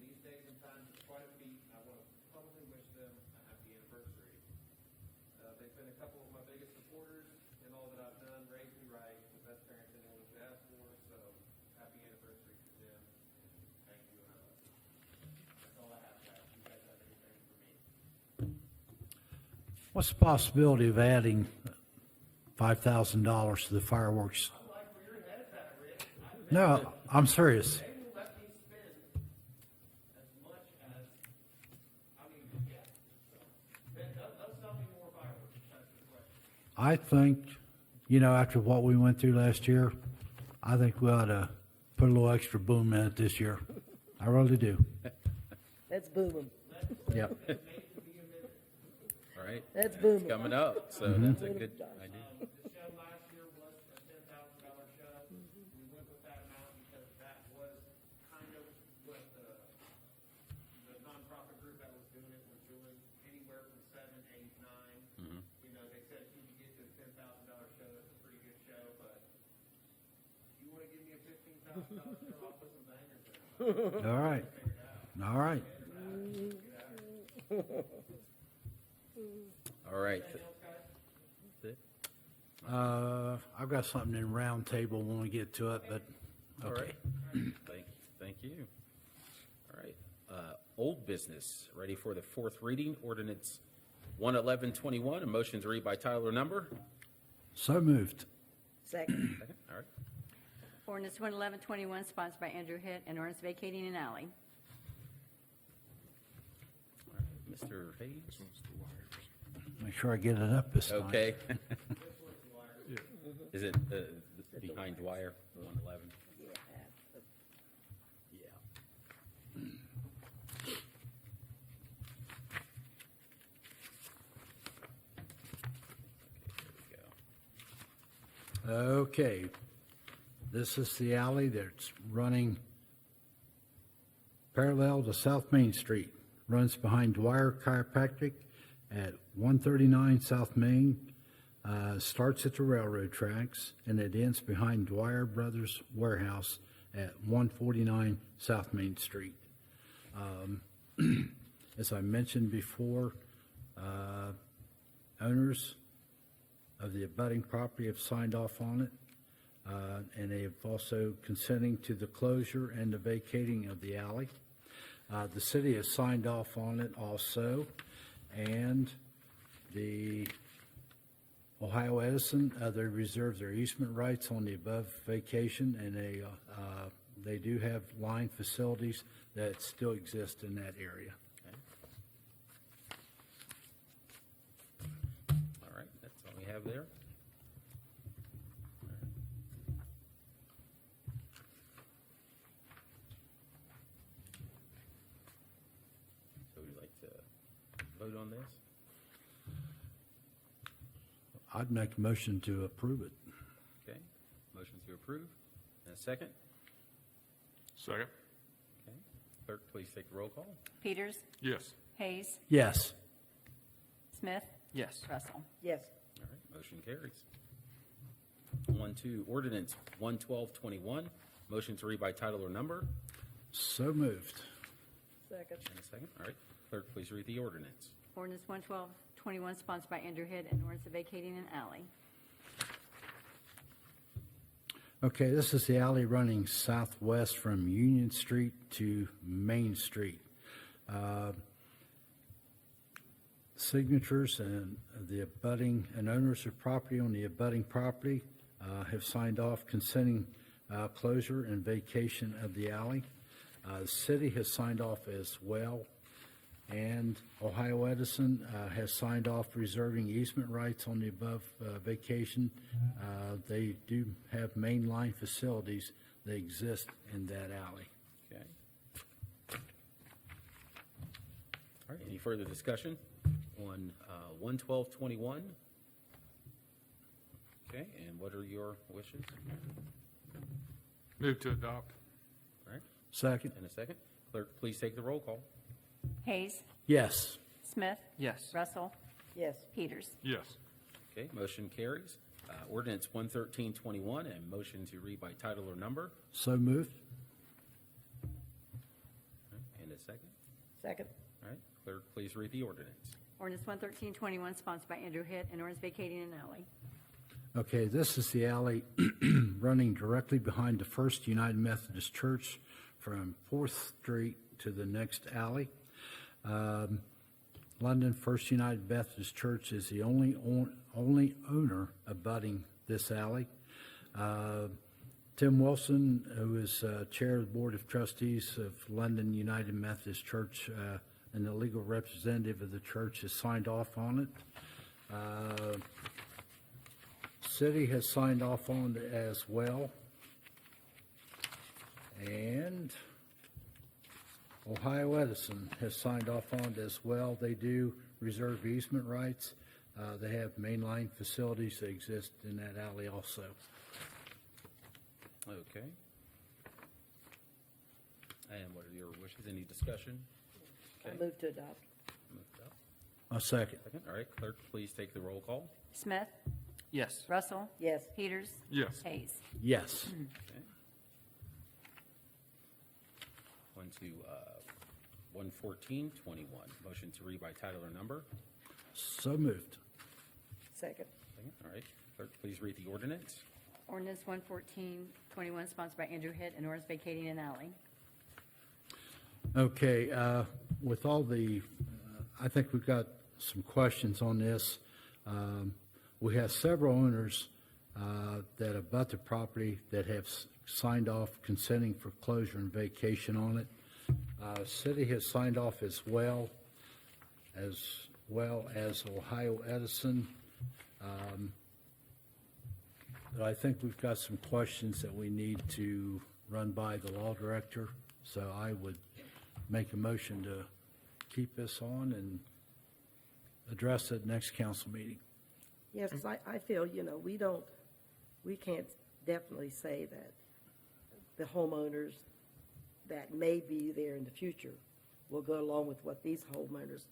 These days and times, it's quite a feat, and I want to publicly wish them a happy anniversary. They've been a couple of my biggest supporters in all that I've done, raised me right, the best parents anyone could ask for, so happy anniversary to them, and thank you, and I love you. That's all I have, guys. You guys have anything for me? What's the possibility of adding $5,000 to the fireworks? I like where your head's at, Rick. No, I'm serious. They will let me spend as much as, I mean, yeah. So, let's sell me more fireworks, that's the question. I think, after what we went through last year, I think we ought to put a little extra boom in it this year. I really do. That's booming. Yep. All right, That's booming. coming up, so that's a good idea. The show last year was a $10,000 show. We went with that amount because that was kind of what the nonprofit group that was doing it was doing, anywhere from 7, 8, 9. You know, they said if you could get to a $10,000 show, that's a pretty good show, but if you want to give me a $15,000 show, I'll put some bangers in it. All right. All right. All right. Anything else, guys? I've got something in round table when we get to it, but, All okay. right. Thank you. All right. Old business, ready for the 4th reading, ordinance 11121, a motion to read by title or number. So moved. Second. Second, all right. Ordinance 11121, sponsored by Andrew Hitt, an ordinance vacating an alley. All right. Mr. Hayes? Make sure I get it up this time. Okay. Is it behind Dwyer, 111? Yeah. Okay. This is the alley that's running parallel to South Main Street. Runs behind Dwyer Chiropractic at 139 South Main, starts at the railroad tracks, and it ends behind Dwyer Brothers Warehouse at 149 South Main Street. As I mentioned before, owners of the abutting property have signed off on it, and they have also consenting to the closure and the vacating of the alley. The city has signed off on it also, and the Ohio Edison, they reserve their easement rights on the above vacation, and they do have line facilities that still exist in that area. All right, that's all we have there. So would you like to vote on this? I'd make a motion to approve it. Okay, motion to approve, and a second? Second? Okay, clerk, please take the roll call. Peters, Yes. Hayes, Yes. Smith, Yes. Russell. Yes. Motion carries. 12, Ordinance 11221, motion to read by title or number. So moved. Second. And a second. All right. Clerk, please read the ordinance. Ordinance 11221, sponsored by Andrew Hitt, an ordinance vacating an alley. Okay, this is the alley running southwest from Union Street to Main Street. Signatures and the abutting and owners of property on the abutting property have signed off consenting closure and vacation of the alley. The city has signed off as well, and Ohio Edison has signed off reserving easement rights on the above vacation. They do have mainline facilities that exist in that alley. Okay. All right, any further discussion on 11221? Okay, and what are your wishes? Move to adopt. All right, Second? and a second. Clerk, please take the roll call. Hayes, Yes. Smith, Yes. Russell, Yes. Peters. Yes. Okay, motion carries. Ordinance 11321, and motion to read by title or number. So moved. All right, and a second. Second. All right, clerk, please read the ordinance. Ordinance 11321, sponsored by Andrew Hitt, an ordinance vacating an alley. Okay, this is the alley running directly behind the First United Methodist Church from 4th Street to the next alley. London First United Methodist Church is the only owner abutting this alley. Tim Wilson, who is Chair of the Board of Trustees of London United Methodist Church and the legal representative of the church, has signed off on it. City has signed off on it as well. And Ohio Edison has signed off on it as well. They do reserve easement rights. They have mainline facilities that exist in that alley also. Okay. And what are your wishes? Any discussion? I Okay. move to adopt. Moved up. A second. Second. All right, clerk, please take the roll call. Smith, Yes. Russell, Yes. Peters, Yes. Hayes. Yes. Okay. On to 11421, motion to read by title or number. So moved. Second. Second. All right, clerk, please read the ordinance. Ordinance 11421, sponsored by Andrew Hitt, an ordinance vacating an alley. Okay, with all the, I think we've got some questions on this. We have several owners that abut the property that have signed off consenting for closure and vacation on it. City has signed off as well as Ohio Edison. But I think we've got some questions that we need to run by the law director. So I would make a motion to keep this on and address it next council meeting. Yes, 'cause I feel, we can't definitely say that the homeowners that may be there in the future will go along with what these homeowners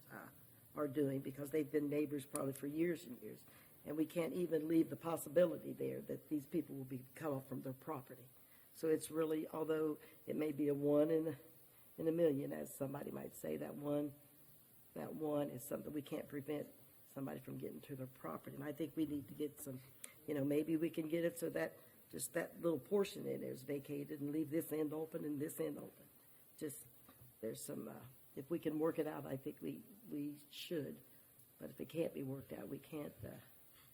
are doing, because they've been neighbors probably for years and years. And we can't even leave the possibility there that these people will be cut off from their property. So it's really, although it may be a one in a million, as somebody might say, that one is something we can't prevent somebody from getting to their property. And I think we need to get some, maybe we can get it so that just that little portion in there is vacated and leave this end open and this end open. Just, there's some, if we can work it out, I think we should. But if it can't be worked out, we can't,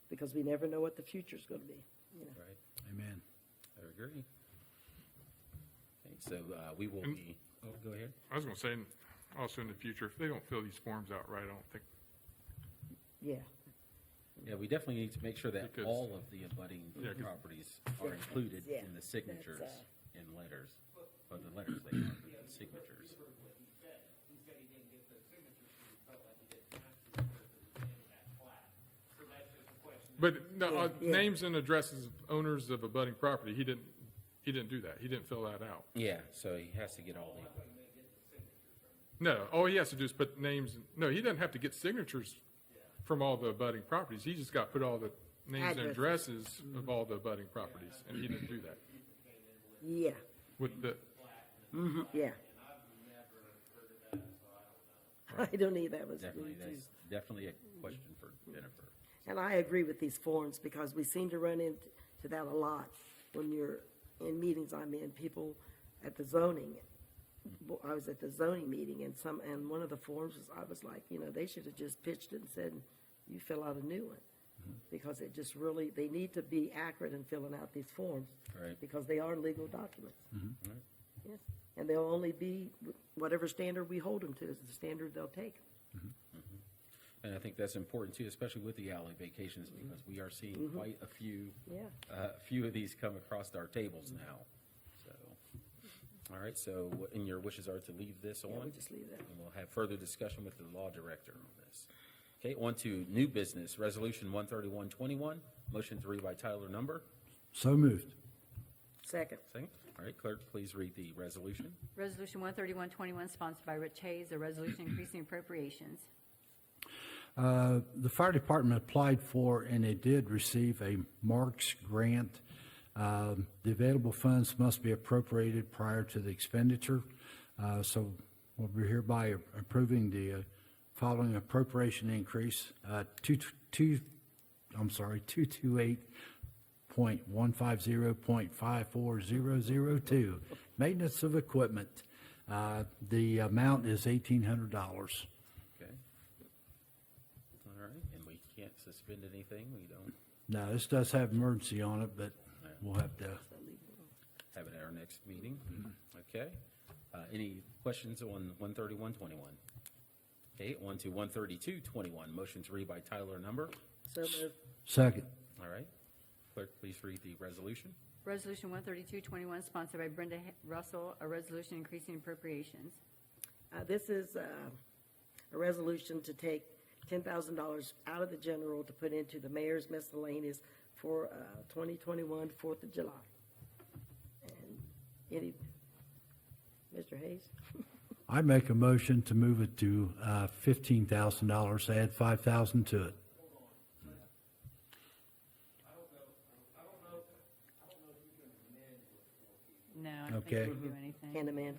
because we never know what the future's going to be, Right. Amen. I agree. Okay, so we will be, go ahead. I was going to say, also in the future, if they don't fill these forms out right, I don't think, Yeah. Yeah, we definitely need to make sure that Because- all of the abutting Yeah, 'cause- properties are included Yeah, in the signatures that's, and letters, or the letters they are, the signatures. He said he didn't get those signatures because he felt like he didn't have to because it was in that plat. So that's just a question. but no, Yeah. names and addresses of owners of abutting property, he didn't do that. He didn't fill that out. Yeah, so he has to get all the, No, all he has to do is put names, no, he doesn't have to get signatures from all the abutting properties. He just got to put all the names and addresses of all the abutting properties, and he didn't do that. Yeah, With the, yeah. I don't need that was Definitely, me too. that's definitely a question for Jennifer. And I agree with these forms because we seem to run into that a lot when you're in meetings I'm in, people at the zoning. I was at the zoning meeting and one of the forms was, I was like, they should have just pitched it and said, you fill out a new one. Because it just really, they need to be accurate in filling out these forms. Right. Because they are legal documents. Right. Yes. And they'll only be, whatever standard we hold them to is the standard they'll take. And I think that's important too, especially with the alley vacations, because we are seeing quite a few, Yeah. few of these come across our tables now. So, all right, so and your wishes are to leave this on? Yeah, we just leave that. And we'll have further discussion with the law director on this. Okay, on to new business, Resolution 13121, motion to read by title or number. So moved. Second. Second. All right, clerk, please read the resolution. Resolution 13121, sponsored by Rich Hayes, a resolution increasing appropriations. The fire department applied for, and it did receive a Marks grant. The available funds must be appropriated prior to the expenditure. So we're hereby approving the following appropriation increase, 228.150.54002, maintenance of equipment. The amount is $1,800. Okay. All right, and we can't suspend anything, we don't Now, this does have emergency on it, but we'll have to, have it at our next meeting. Okay. Any questions on 13121? Okay, on to 13221, motion to read by title or number. So moved. second. All right. Clerk, please read the resolution. Resolution 13221, sponsored by Brenda Russell, a resolution increasing appropriations. This is a resolution to take $10,000 out of the general to put into the mayor's miscellaneous for 2021 4th of July. And any, Mr. Hayes? I make a motion to move it to $15,000, add $5,000 to it. No, I don't think Okay. we can do anything. Hand them in.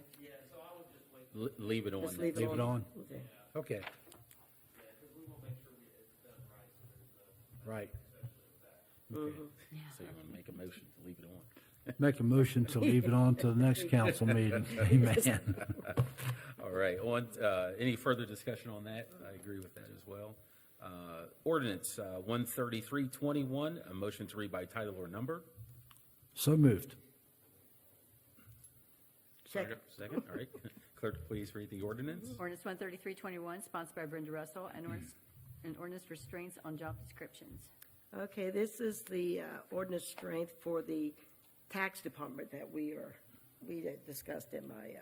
Leave it on. Just leave Leave it on? Okay. Okay. Right. Okay. So you want to make a motion to leave it on? Make a motion to leave it on to the next council meeting. Amen. All right, on, any further discussion on that? I agree with that as well. Ordinance 13321, a motion to read by title or number. So moved. Second. Second, all right. Clerk, please read the ordinance. Ordinance 13321, sponsored by Brenda Russell, and ordinance restraints on job descriptions. Okay, this is the ordinance strength for the tax department that we discussed in my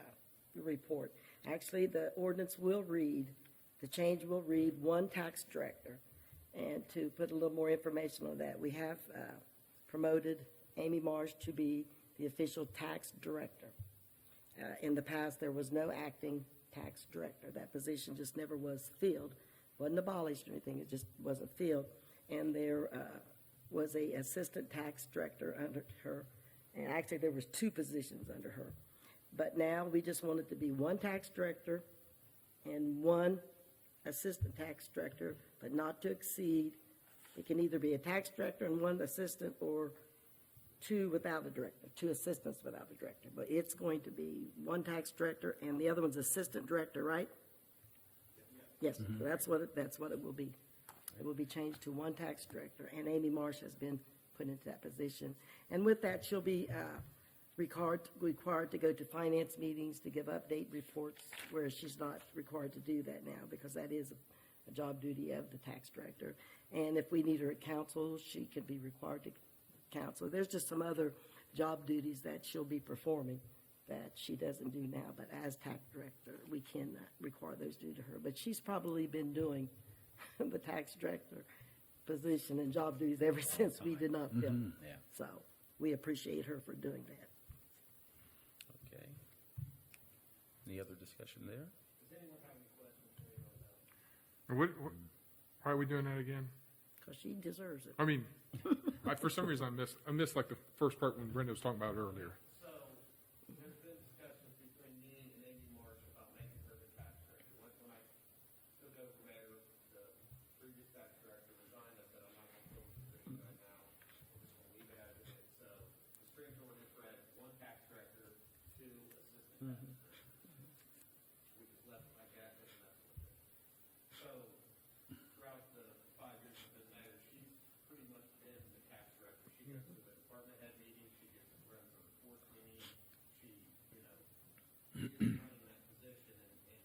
report. Actually, the ordinance will read, the change will read one tax director. And to put a little more information on that, we have promoted Amy Marsh to be the official tax director. In the past, there was no acting tax director. That position just never was filled. Wasn't abolished or anything, it just wasn't filled. And there was a assistant tax director under her. And actually, there was two positions under her. But now, we just want it to be one tax director and one assistant tax director, but not to exceed. It can either be a tax director and one assistant, or two without a director, two assistants without a director. But it's going to be one tax director and the other one's assistant director, right? Yes, so that's what it will be. It will be changed to one tax director, and Amy Marsh has been put into that position. And with that, she'll be required to go to finance meetings to give update reports, whereas she's not required to do that now, because that is a job duty of the tax director. And if we need her at council, she can be required to council. There's just some other job duties that she'll be performing that she doesn't do now, but as tax director, we can require those due to her. But she's probably been doing the tax director position and job duties ever since we did not fill. Yeah. So we appreciate her for doing that. Okay. Any other discussion there? Why are we doing that again? because she deserves it. I mean, for some reason, I missed like the first part when Brenda was talking about it earlier. So, there's been discussions between me and Amy Marsh about making her the tax director. When I took over mayor, the previous tax director resigned, I said, I'm not gonna fill the position right now. We're just gonna leave it as it is. So, the streams ordinance read, one tax director, two assistant tax directors. We just left it like that, and that's what it is. So, throughout the 5 years I've been mayor, she's pretty much been the tax director. She goes to the department head meetings, she gets to run some force meetings, she, she's running that position, and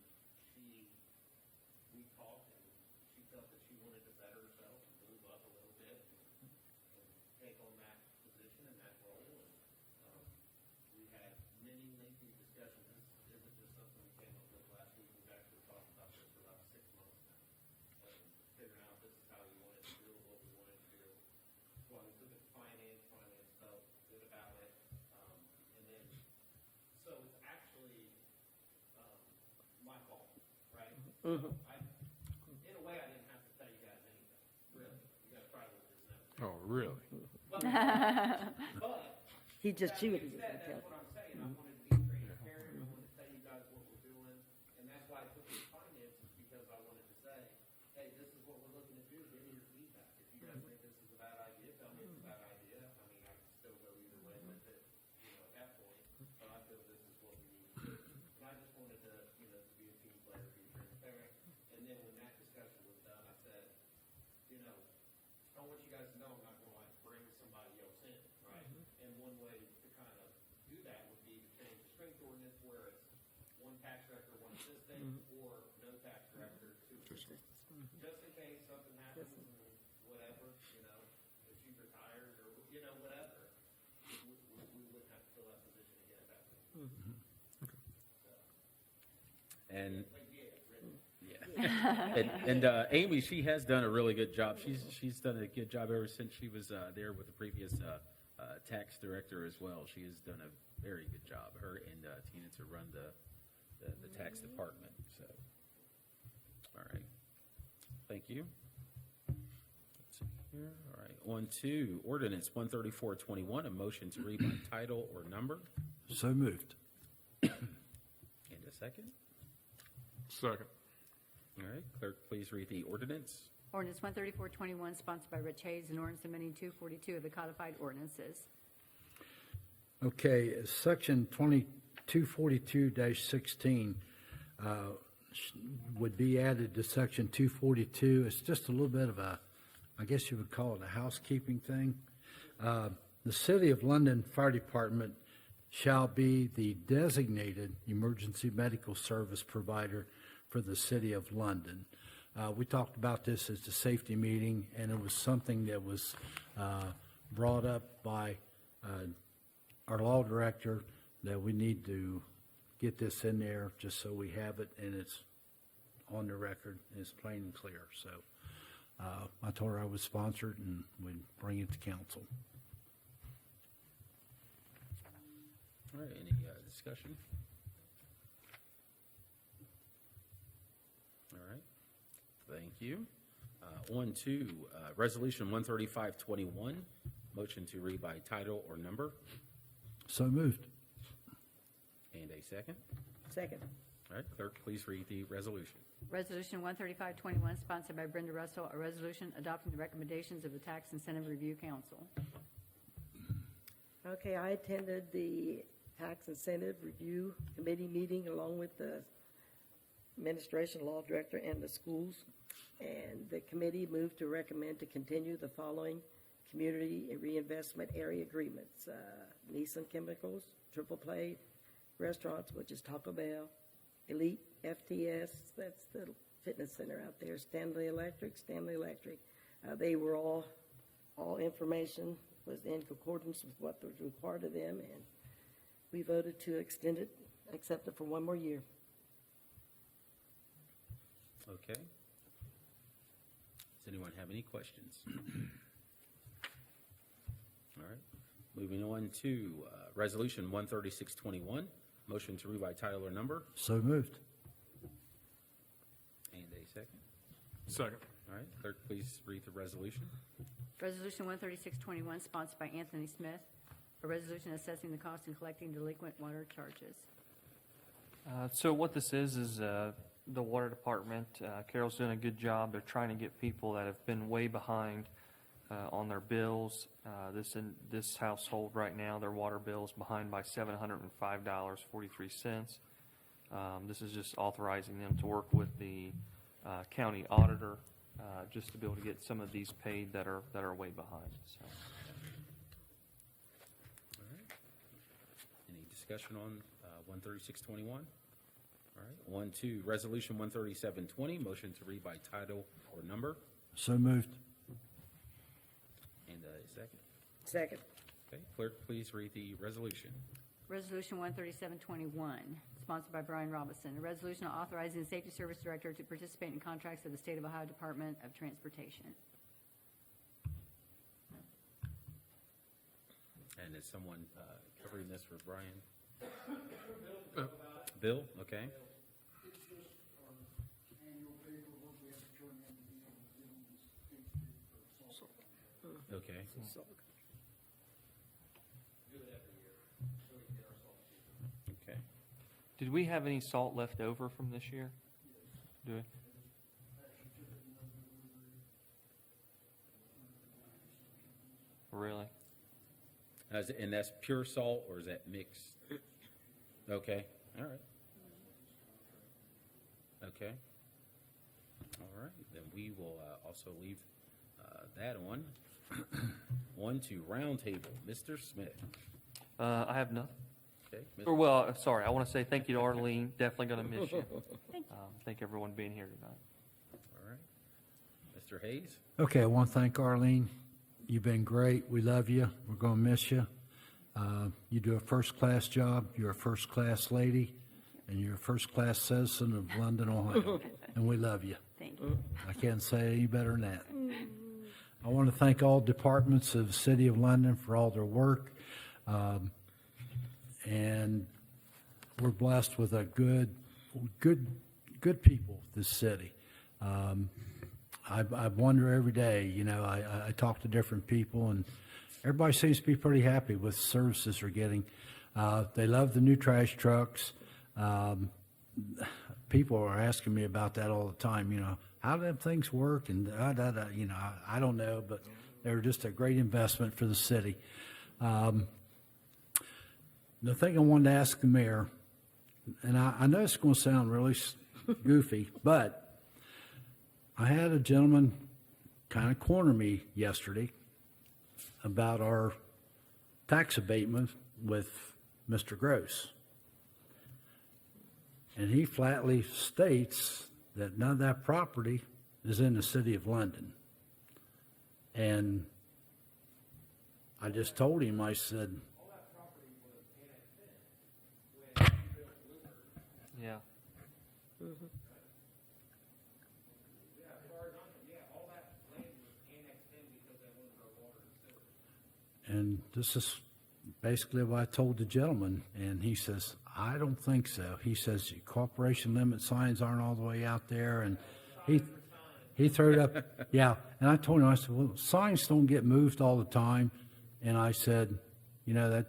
we talked, and she felt that she wanted to better herself, and move up a little bit, and take on that position and that role, and, we had many lengthy discussions. This isn't just something we came up with last week, we've actually talked about this for about 6 months now. Figuring out this is how we wanted to do it, what we wanted to do. Well, we took it to finance felt good about it. And then, so it's actually, my fault, right? So in a way, I didn't have to tell you guys anything, really. You guys probably would just know. Oh, really? But, He just that chewed being it. said, that's what I'm saying. I wanted to be transparent. I wanted to tell you guys what we're doing. And that's why I took it to finance, is because I wanted to say, hey, this is what we're looking to do. Give me your feedback. If you guys think this is a bad idea, tell me it's a bad idea. I mean, I can still go either way with it, at that point. But I feel this is what we need to do. And I just wanted to, to be a team player, be transparent. And then when that discussion was done, I said, I want you guys to know I'm not going to like bring somebody else in, right? And one way to kind of do that would be to change the strength ordinance where it's one tax director, one assistant, or no tax director, two assistants. Just in case something happens and whatever, if she retires or, whatever, we wouldn't have to fill that position again at that point. So, And, but yeah, really. yeah. And Amy, she has done a really good job. She's done a good job ever since she was there with the previous tax director as well. She has done a very good job, her and Tina, to run the tax department, so. All right. Thank you. Let's see here. All right, on to ordinance 13421, a motion to read by title or number. So moved. And a second. Second. All right, clerk, please read the ordinance. Ordinance 13421, sponsored by Rich Hayes, an ordinance amending 242 of the codified ordinances. Okay, section 2242-16 would be added to section 242. It's just a little bit of a, I guess you would call it a housekeeping thing. The City of London Fire Department shall be the designated emergency medical service provider for the City of London. We talked about this at the safety meeting, and it was something that was brought up by our law director, that we need to get this in there just so we have it and it's on the record and it's plain and clear. So I told her I would sponsor it and we'd bring it to council. All right, any discussion? All right, thank you. On to resolution 13521, motion to read by title or number. So moved. And a second. Second. All right, clerk, please read the resolution. Resolution 13521, sponsored by Brenda Russell, a resolution adopting the recommendations of the Tax Incentive Review Council. Okay, I attended the Tax Incentive Review Committee meeting along with the administration, law director, and the schools. And the committee moved to recommend to continue the following community reinvestment area agreements. Nissan Chemicals, Triple Play Restaurants, which is Taco Bell, Elite FTS, that's the fitness center out there, Stanley Electric. They were all information was in concordance with what was required of them, and we voted to extend it, accept it for one more year. Okay. Does anyone have any questions? All right, moving on to resolution 13621, motion to read by title or number. So moved. And a second. Second. All right, clerk, please read the resolution. Resolution 13621, sponsored by Anthony Smith, a resolution assessing the cost and collecting delinquent water charges. So what this is the water department, Carol's doing a good job. They're trying to get people that have been way behind on their bills. This household right now, their water bill is behind by $705.43. This is just authorizing them to work with the county auditor, just to be able to get some of these paid that are way behind, so. All right. Any discussion on 13621? All right, 1-2, Resolution 13720, motion to read by title or number. So moved. And a second. Second. Okay, clerk, please read the resolution. Resolution 13721, sponsored by Brian Robinson, a resolution authorizing the Safety Service Director to participate in contracts of the State of Ohio Department of Transportation. And is someone covering this for Brian? Bill, okay. It's just our annual paperwork we have to turn in to be able to give them this state for salt. Okay. Okay. Did we have any salt left over from this year? Do we? Really? And that's pure salt, or is that mixed? Okay, all right. Okay. All right, then we will also leave that on. 1-2, roundtable, Mr. Smith. I have nothing. Okay. Or, well, sorry, I want to say thank you to Arlene. Definitely going to miss you. Thank everyone being here tonight. All right. Mr. Hayes? Okay, I want to thank Arlene. You've been great. We love you. We're going to miss you. You do a first-class job. You're a first-class lady, and you're a first-class citizen of London, Ohio, and we love you. Thank you. I can't say any better than that. I want to thank all departments of the City of London for all their work. And we're blessed with a good people, this city. I wonder every day, you know, I talk to different people, and everybody seems to be pretty happy with the services they're getting. They love the new trash trucks. People are asking me about that all the time, you know, how do them things work? And, you know, I don't know, but they're just a great investment for the city. The thing I wanted to ask the mayor, and I know it's going to sound really goofy, but I had a gentleman kind of corner me yesterday about our tax abatement with Mr. Gross. And he flatly states that none of that property is in the City of London. And I just told him, I said, Yeah. and this is basically what I told the gentleman, and he says, I don't think so. He says, corporation limit signs aren't all the way out there, and he threw it up, yeah. And I told him, I said, well, signs don't get moved all the time, and I said, you know, that,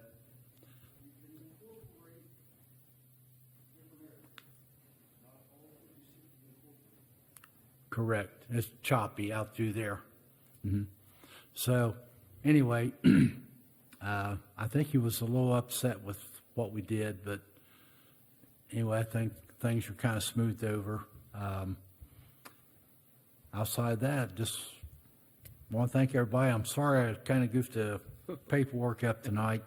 correct. It's choppy out through there. So, anyway, I think he was a little upset with what we did, but anyway, I think things are kind of smoothed over. Outside that, just want to thank everybody. I'm sorry I kind of goofed the paperwork up tonight.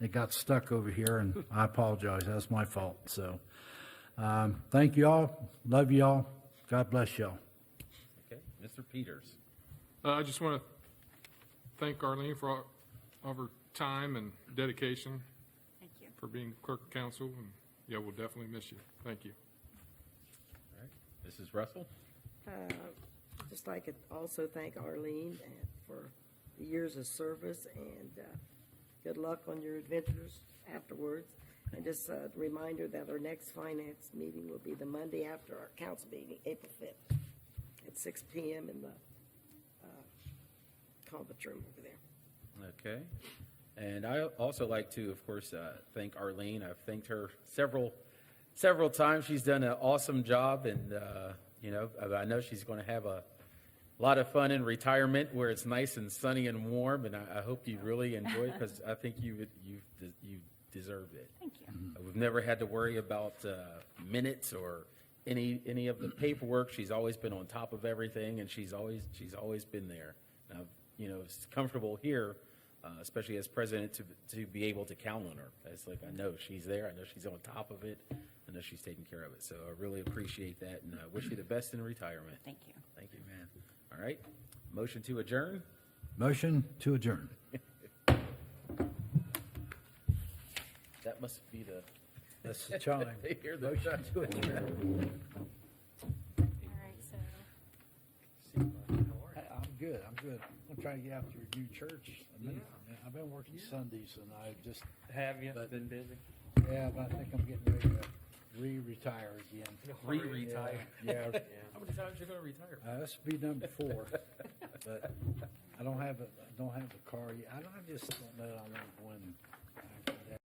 It got stuck over here, and I apologize. That's my fault. So, thank you all. Love you all. God bless y'all. Okay, Mr. Peters. I just want to thank Arlene for all of her time and dedication Thank you. for being clerk of council, and yeah, we'll definitely miss you. Thank you. All right, Mrs. Russell? Just like to also thank Arlene for the years of service, and good luck on your adventures afterwards. And just a reminder that our next finance meeting will be the Monday after our council meeting, April 5th, at at 6 PM in the conference room over there. Okay. And I also like to, of course, thank Arlene. I've thanked her several times. She's done an awesome job, and, I know she's going to have a lot of fun in retirement where it's nice and sunny and warm, and I hope you really enjoy it because I think you deserve it. Thank you. We've never had to worry about minutes or any of the paperwork. She's always been on top of everything, and she's always been there. Now, it's comfortable here, especially as president, to be able to count on her. It's like I know she's there. I know she's on top of it. I know she's taking care of it. So I really appreciate that, and I wish you the best in retirement. Thank you. Thank you, man. All right, motion to adjourn. Motion to adjourn. That must be the. That's the chime. They hear the Motion to adjourn. All right, so. I'm good. I'm trying to get out to your new church. I've been working Sundays, and I just, Have you But- been busy? yeah, but I think I'm getting ready to re-retire again. Re-retire. Yeah. How many times you gonna retire? This will be number 4, but I don't have a car yet. I just don't know. I want to go in